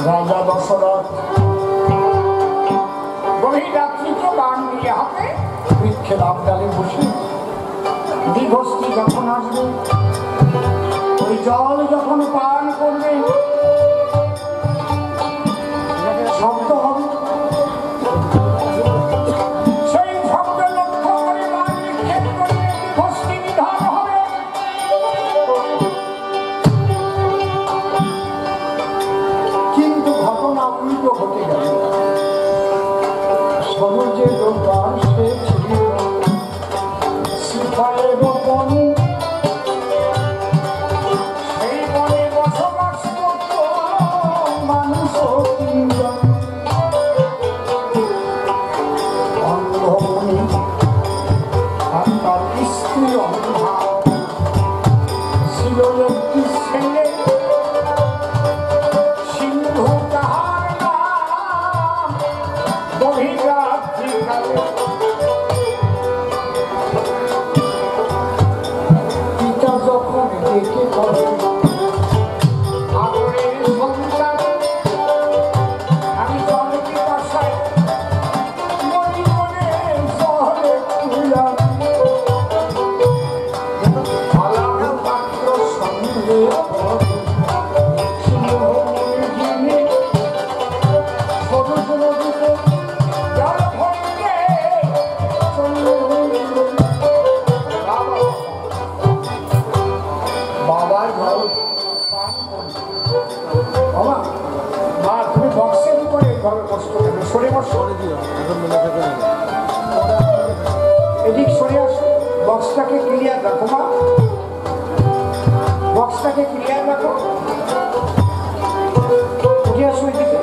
রাজা দশরথ গভীর রাত্রিকে বাণ নিয়ে হাতে বৃক্ষের আবডালে বসে দীর্ঘস্থি যখন আসবে, ওই জল যখন পান করবে, শব্দ হবে, সেই শব্দ লক্ষ্য করে বাণ নিক্ষেপ করবে, দীর্ঘস্থি নিধন হবে। কিন্তু ঘটনা উল্টো ঘটে গেল। সহজে দরবার সে ছিল সিপাহের বন, সেই বনে বসবাস করত মানুষ তিনজন। অন্ধমণি আর তার স্ত্রী অন্ধা, ছিল একটি ছেলে সিন্ধু, তাহার নাম। গভীর রাত্রিকালে পিতা যখন ডেকে করে আদরের সন্তান, এইভাবে বসতে হবে, সরে বসো, এদিক সরে আসো, বক্সটাকে ক্লিয়ার রাখো মা, বক্সটাকে ক্লিয়ার রাখো, উঠে আসো এদিকে,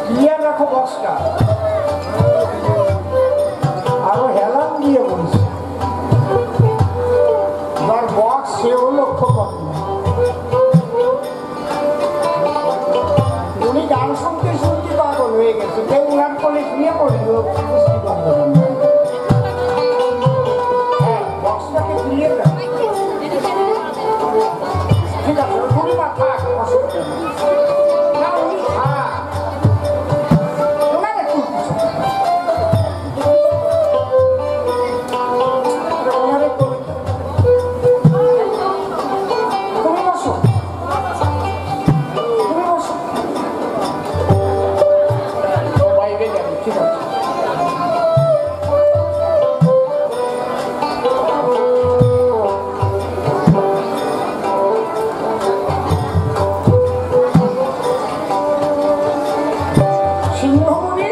ক্লিয়ার রাখো বক্সটা, আরো হেলান দিয়ে বলছে আর বক্স সেও লক্ষ্য করে না। উনি গান শুনতে শুনতে পাগল হয়ে গেছে, কেউ উনার কোলে শুয়ে পড়ল, বুঝতে পারবেন না। হ্যাঁ, বক্সটাকে ক্লিয়ার রাখো, ঠিক আছে, উনি মাথা অসুবিধা না, উনি ওনারে তুলতেছে, ওনারে তুলে তুমি বসো, তুমি বসো, বাইরে যাবে, ঠিক আছে। সিংহমুনি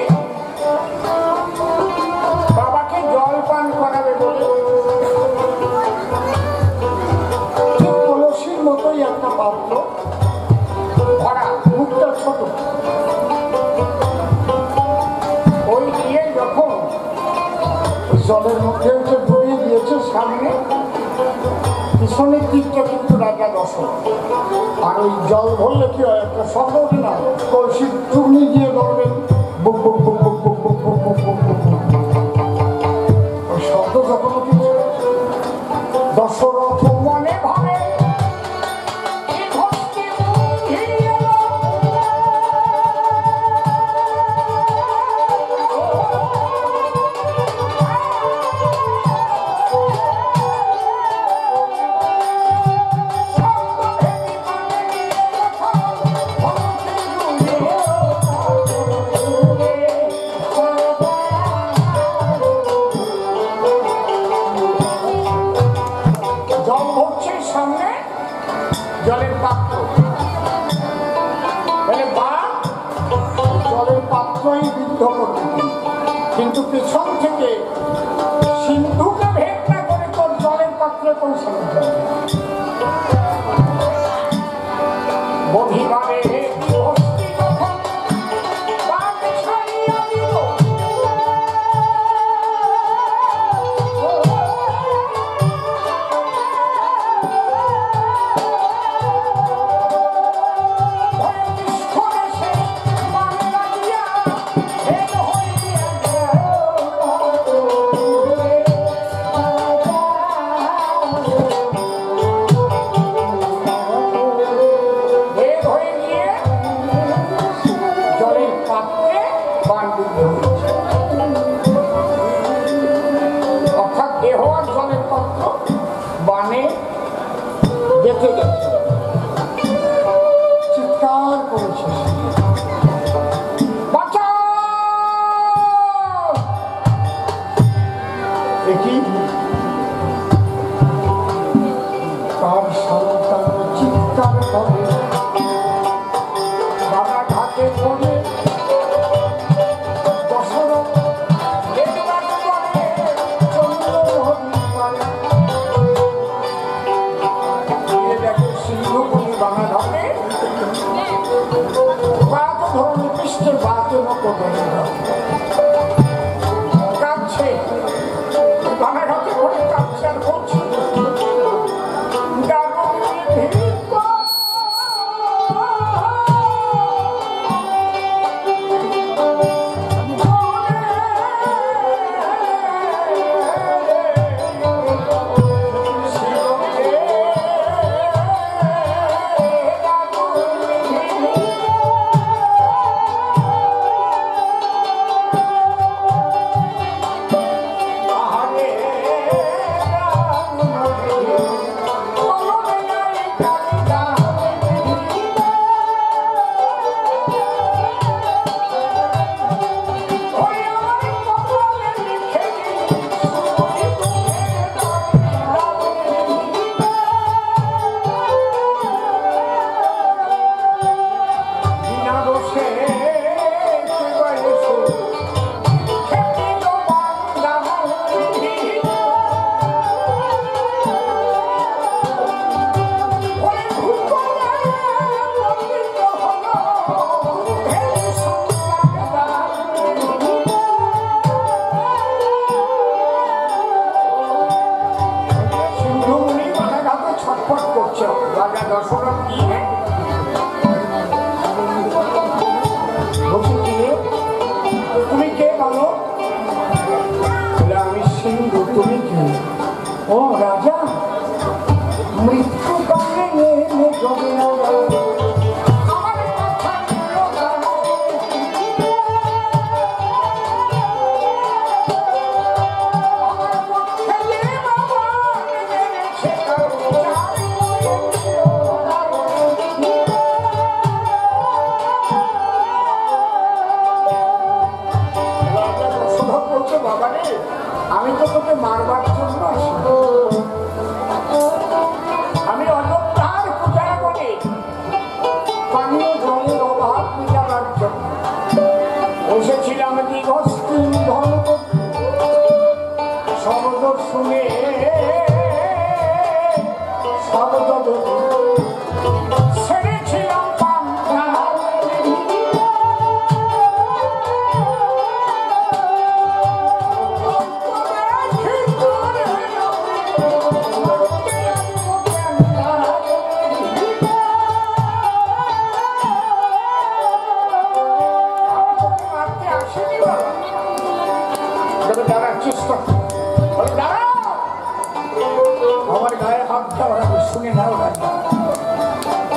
বাবাকে জল পান করাবে বলে ঠিক কলসির মতোই একটা পাত্র ভরা, মুখটা ছোট, ওই দিয়ে যখন জলের মধ্যে ডুবিয়ে দিয়েছে, সামনে পিছনের দিকটা কিন্তু রাজা দশরথ। আর ওই জল ভরলে কি হয়, একটা শব্দ ওঠে না, কলসির চুগনি দিয়ে ধরবেন, বুক বুক বুক বুক বুক বুক বুক বুক বুক বুক বুক, ওই শব্দ যখন উঠেছে, দশরথ মনে ভাবে সামনে জলের পাত্র, জলের পাত্রই বিদ্ধ করতে, কিন্তু পিছন থেকে সিন্ধুকে ভেদ না করে তোর জলের পাত্রে পৌঁছানো যাবে। বধিবারে জলের অভাব মেটাবার জন্য বসেছিলাম দীঘস্তিন ধর্ম শব্দ শুনে শব্দ ছেড়েছিলাম পান্তা চেষ্টা আমার গায়ে হাত দেওয়ার আগে শুনে নাও রাজা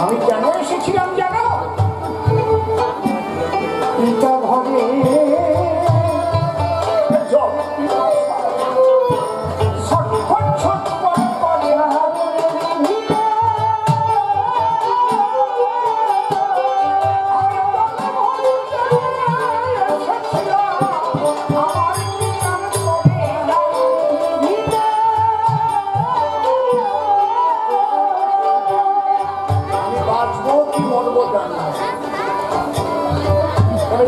আমি কেন এসেছিলাম জানো পিতা ঘরে ছটফট ছটফট করে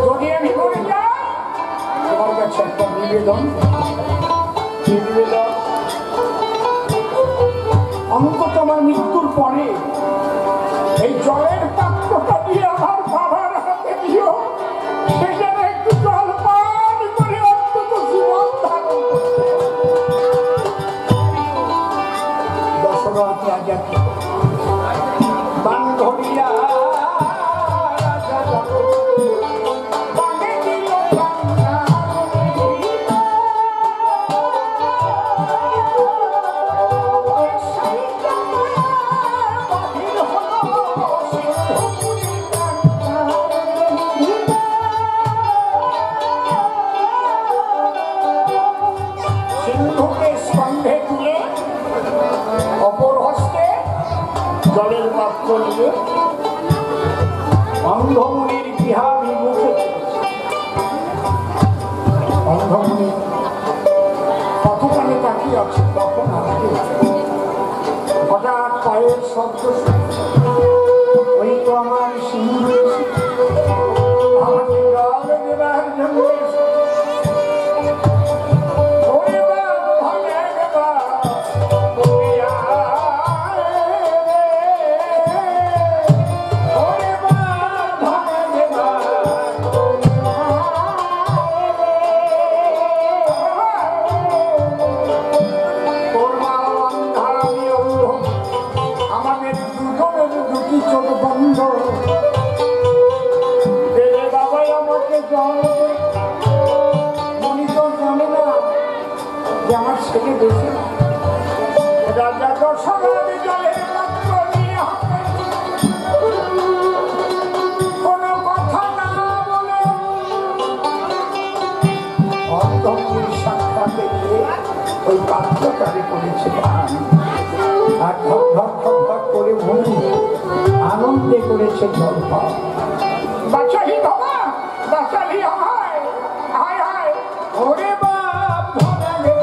যদি আমি মরে যাই তোমার কাছে একটা নিবেদন অন্তত আমার মৃত্যুর পরে এই জলের পাত্রটা দিয়ে আমার বাবার হাতে দিও সেখানে একটু জল পান করে অন্তত জীবন ধারণ দশরথ রাজাকে বান ধরিয়া জলের পাত্র নিয়ে অন্ধমুনির গৃহাভিমুখে অন্ধমুনি কতখানি তাকিয়ে আছে তখন আসবে হঠাৎ পায়ের শব্দ ওই তো আমার সিংহ আমাকে জল দেবার জন্য আমার ছেলে দেখে রাজা দশরথ জলের পাত্র নিয়ে কোনো কথা না বলে অন্ধমুনির সাক্ষাতে গিয়ে ওই পাত্রটারে করেছে আর ধক ধক ধক ধক করে মুনি আনন্দে করেছে জল পাওয়া বাঁচালি বাবা বাঁচালি হায় হায় হায় ওরে বাপ ধরে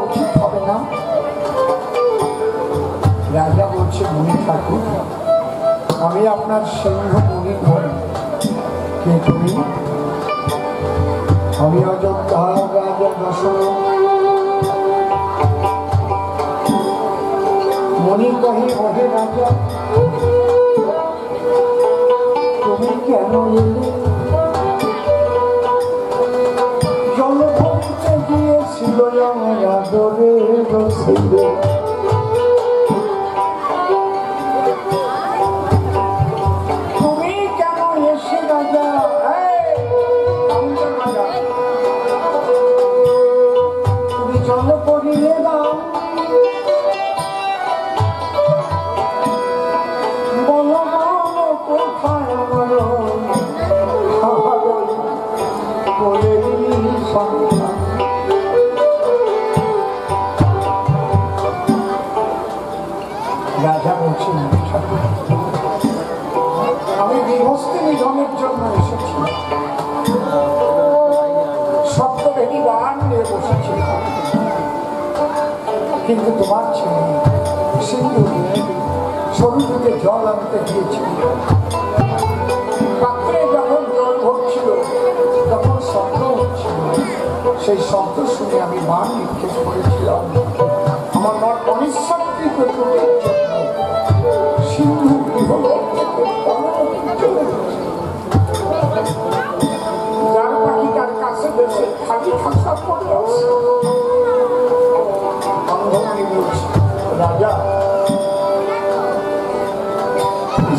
উচিত হবে না রাজা বলছে মুনি ঠাকুর আমি আপনার সিংহ মুনি বলি কে তুমি আমি অযোধ্যা রাজা দশরথ মুনি কহে ওহে রাজা তুমি কেন এলে জল ভরিতে গিয়েছিল আমার আদরের ছেলে তুমি কেন এসে রাজা জন্য এসেছি, সপ্তভেদী গান নিয়ে বসেছি, কিন্তু তোমার ছেলে সিন্ধু সরু থেকে জল আনতে গিয়েছিল। পাত্রে যখন জল ভরছিল তখন শব্দ হচ্ছিল, সেই শব্দ শুনে আমি মান নিক্ষেপ করেছিলাম। আমার মার অনিচ্ছাকৃত ত্রুটির জন্য সিন্ধু যার পাখি তার কাছে বেশি খালি খাসা পড়ে আছে। রাজা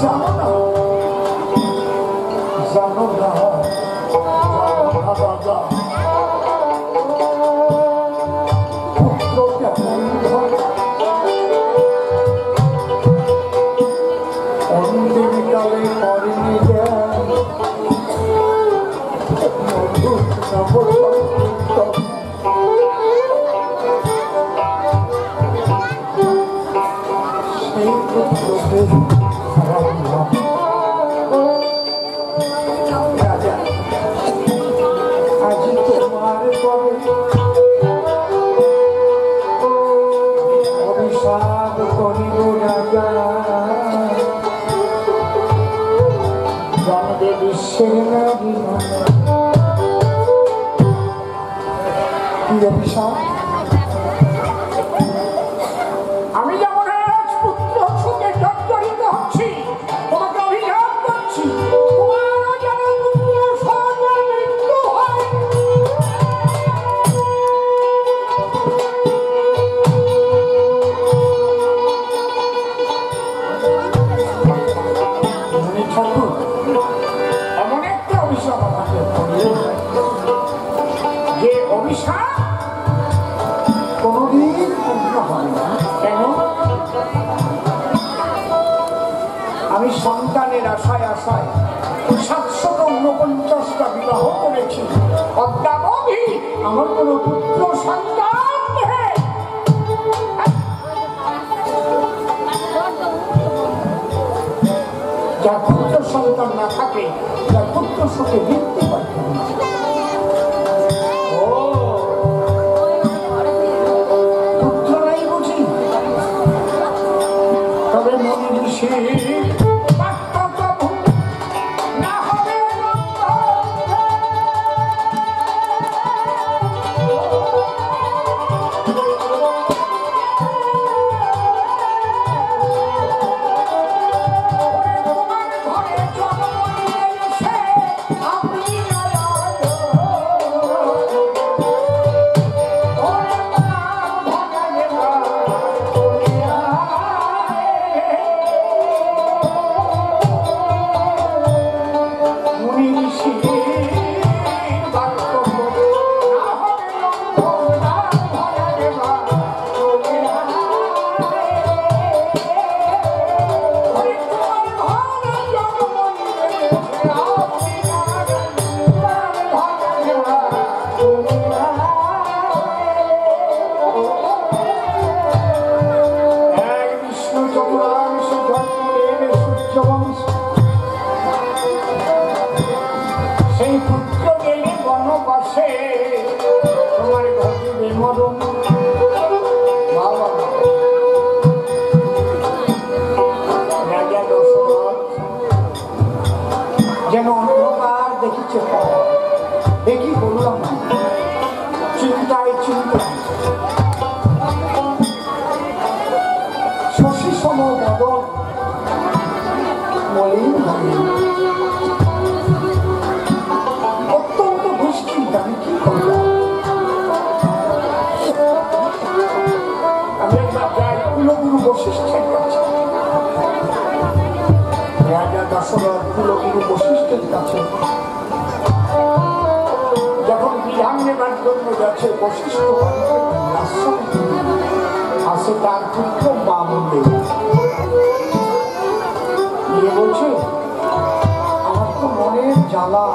জানো না, জানো না, রাজা পুত্র কেমন অন্তিমকালে করেনি আমি যেমন রাজপুত্র সুখে জর্জরিত হচ্ছি, তোমাকে অভিশাপ করছি, তোমার যেন পুত্র সহজে মৃত্যু হয়। এমন একটা অভিশাপ আমাকে করলে যে অভিশাপ কোনদিন পূর্ণ হবে না। কেন? আমি সন্তানের আশায় আশায় 749টা বিবাহ করেছি, অদ্যাবধি আমার কোন পুত্র সন্তান নেই। যার পুত্র সন্তান না থাকে তার পুত্র সুখে বৃদ্ধি পাচ্ছে না। পুত্র নাই বুঝি, তবে মনে মিশে সেই পুত্র গেলে বনবাসে, তোমার ঘটিবে মরণ। রাজা দশরথ যেন অন্ধকার দেখিছে, দেখি বললাম চিন্তায় চিন্তায় শশী সম বদন মলিন অত্যন্ত দুশ্চিন্তা। আমি কি করলাম? আমি একবার যাই কুলগুরু বশিষ্ঠের কাছে। রাজা দশরথ কুলগুরু বশিষ্ঠের কাছে যখন বিধান নেবার জন্য যাচ্ছে, বশিষ্ঠ আসে তার পুত্র বামদেব। বলছে আমার তো মনের জ্বালা,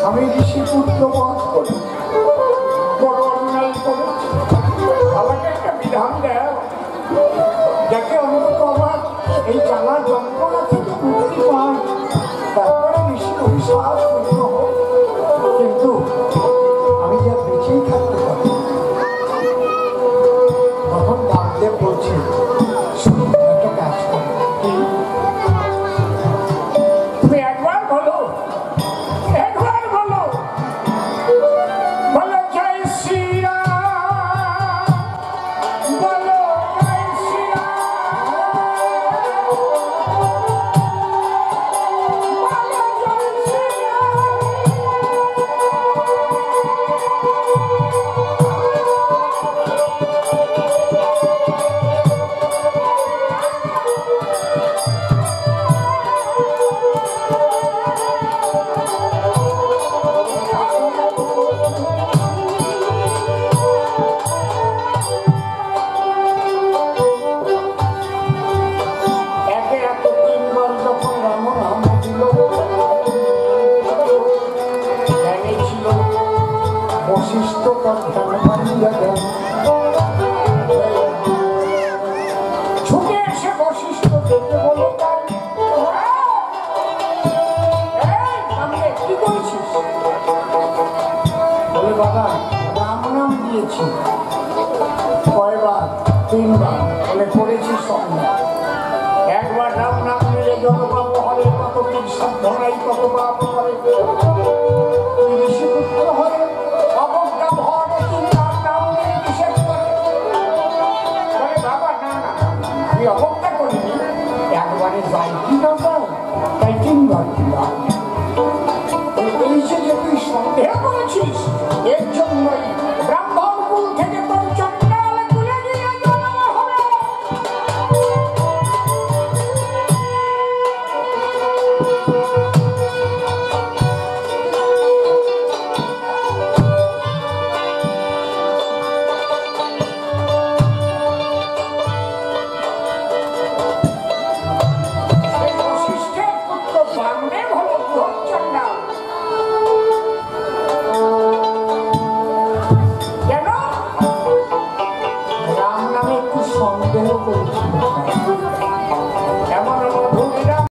আমি ঋষি পুত্র বধ করি, বড় অন্যায় করেছি, আমাকে একটা বিধান দেয় যাকে অন্য এই জ্বালা যন্ত্রণা থেকে মুক্তি পাই, তারপরে বেশি অভিশাপ পূর্ণ হোক। কিন্তু আমি যা বেঁচেই থাকতে পারি। তখন বামদেব বলছে, একটা কাজ করো, তুমি একবার বলো, একবার বলো, বলো জয় শ্রীরাম, বলো জয় শ্রীরাম, বলো জয় শ্রীরাম। বশিষ্ঠ ছুটে এসে বশিষ্ঠ দেখে বলে, কি করছিস? বলে বাবা রাম নাম দিয়েছি। কয়বার? 3 বার। বলে করেছি সঙ্গে। একবার রাম নাম নিলে যত পাপ হবে, তত সাধ্য নাই, তত পাপ হবে। ঋষি পুত্র হয়ে অবজ্ঞা ভরে তিনি রাম নাম নিয়ে নিষেধ করে। বলে বাবা না না, আমি অবজ্ঞা করিনি, একবারে যাই কি না যাই, তাই 3 বার দিলাম। এই যে তুই সন্দেহ করেছিস, এর জন্যই